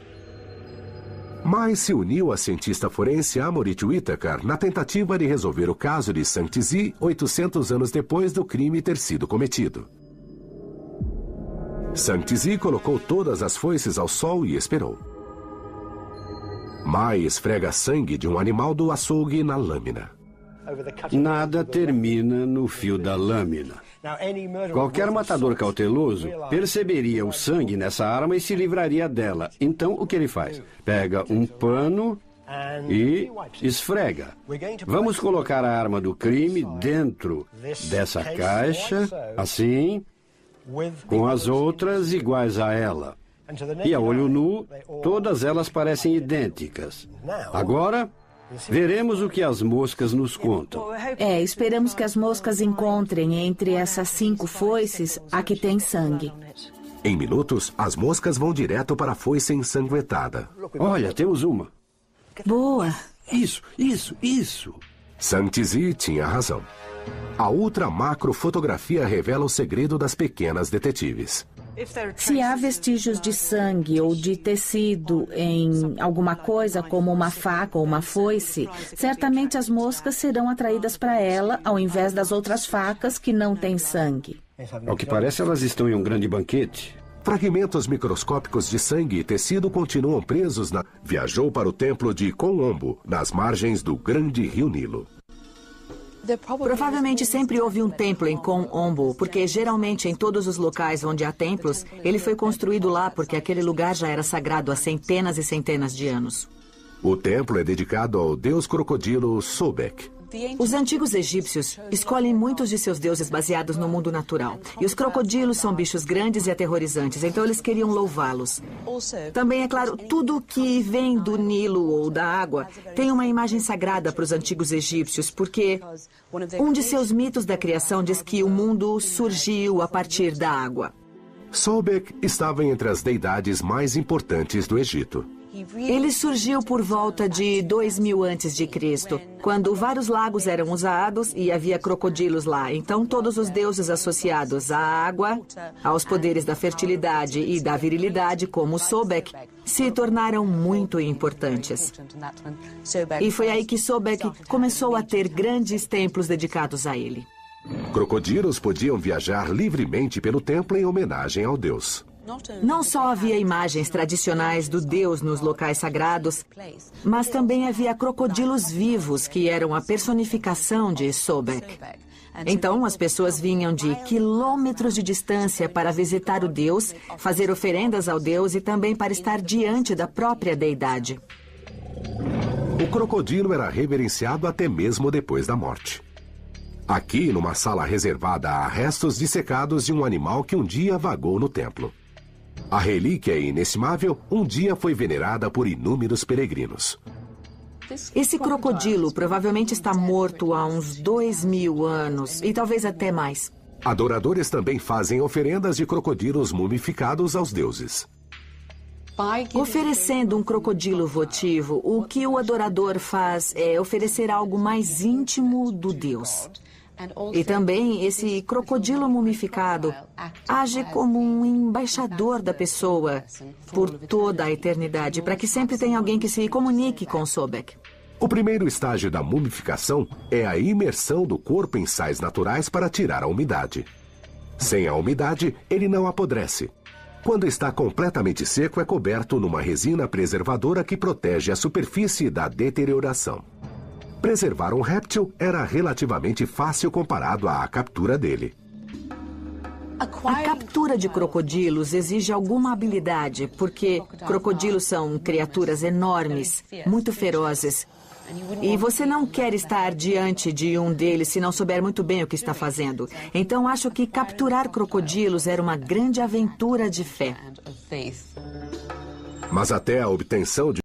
Mas se uniu a cientista forense Amorit Whitaker na tentativa de resolver o caso de Zhang Zi 800 anos depois do crime ter sido cometido. Zhang Zi colocou todas as foices ao sol e esperou. Mai esfrega sangue de um animal do açougue na lâmina. Nada termina no fio da lâmina. Qualquer matador cauteloso perceberia o sangue nessa arma e se livraria dela. Então, o que ele faz? Pega um pano e esfrega. Vamos colocar a arma do crime dentro dessa caixa, assim, com as outras iguais a ela. E a olho nu, todas elas parecem idênticas. Agora, veremos o que as moscas nos contam. Esperamos que as moscas encontrem entre essas 5 foices a que tem sangue. Em minutos, as moscas vão direto para a foice ensanguentada. Olha, temos uma. Boa. Isso. Zhang Zi tinha razão. A ultra-macro-fotografia revela o segredo das pequenas detetives. Se há vestígios de sangue ou de tecido em alguma coisa, como uma faca ou uma foice, certamente as moscas serão atraídas para ela, ao invés das outras facas que não têm sangue. Ao que parece, elas estão em um grande banquete. Fragmentos microscópicos de sangue e tecido continuam presos na... Viajou para o templo de Kon'ombo, nas margens do grande rio Nilo. Provavelmente sempre houve um templo em Kon'ombo, porque geralmente em todos os locais onde há templos, ele foi construído lá porque aquele lugar já era sagrado há centenas e centenas de anos. O templo é dedicado ao deus crocodilo Sobek. Os antigos egípcios escolhem muitos de seus deuses baseados no mundo natural. E os crocodilos são bichos grandes e aterrorizantes, então eles queriam louvá-los. Também, é claro, tudo que vem do Nilo ou da água tem uma imagem sagrada para os antigos egípcios, porque um de seus mitos da criação diz que o mundo surgiu a partir da água. Sobek estava entre as deidades mais importantes do Egito. Ele surgiu por volta de 2000 a.C., quando vários lagos eram usados e havia crocodilos lá. Então, todos os deuses associados à água, aos poderes da fertilidade e da virilidade, como Sobek, se tornaram muito importantes. E foi aí que Sobek começou a ter grandes templos dedicados a ele. Crocodilos podiam viajar livremente pelo templo em homenagem ao deus. Não só havia imagens tradicionais do deus nos locais sagrados, mas também havia crocodilos vivos, que eram a personificação de Sobek. Então, as pessoas vinham de quilômetros de distância para visitar o deus, fazer oferendas ao deus e também para estar diante da própria deidade. O crocodilo era reverenciado até mesmo depois da morte. Aqui, numa sala reservada, há restos dissecados de um animal que um dia vagou no templo. A relíquia inestimável um dia foi venerada por inúmeros peregrinos. Esse crocodilo provavelmente está morto há uns 2.000 anos e talvez até mais. Adoradores também fazem oferendas de crocodilos mumificados aos deuses. Oferecendo um crocodilo votivo, o que o adorador faz é oferecer algo mais íntimo do Deus. E também esse crocodilo mumificado age como um embaixador da pessoa por toda a eternidade, para que sempre tenha alguém que se comunique com Sobek. O primeiro estágio da mumificação é a imersão do corpo em sais naturais para tirar a umidade. Sem a umidade, ele não apodrece. Quando está completamente seco, é coberto numa resina preservadora que protege a superfície da deterioração. Preservar um réptil era relativamente fácil comparado à captura dele. A captura de crocodilos exige alguma habilidade, porque crocodilos são criaturas enormes, muito ferozes. E você não quer estar diante de um deles se não souber muito bem o que está fazendo. Então acho que capturar crocodilos era uma grande aventura de fé. Mas até a obtenção de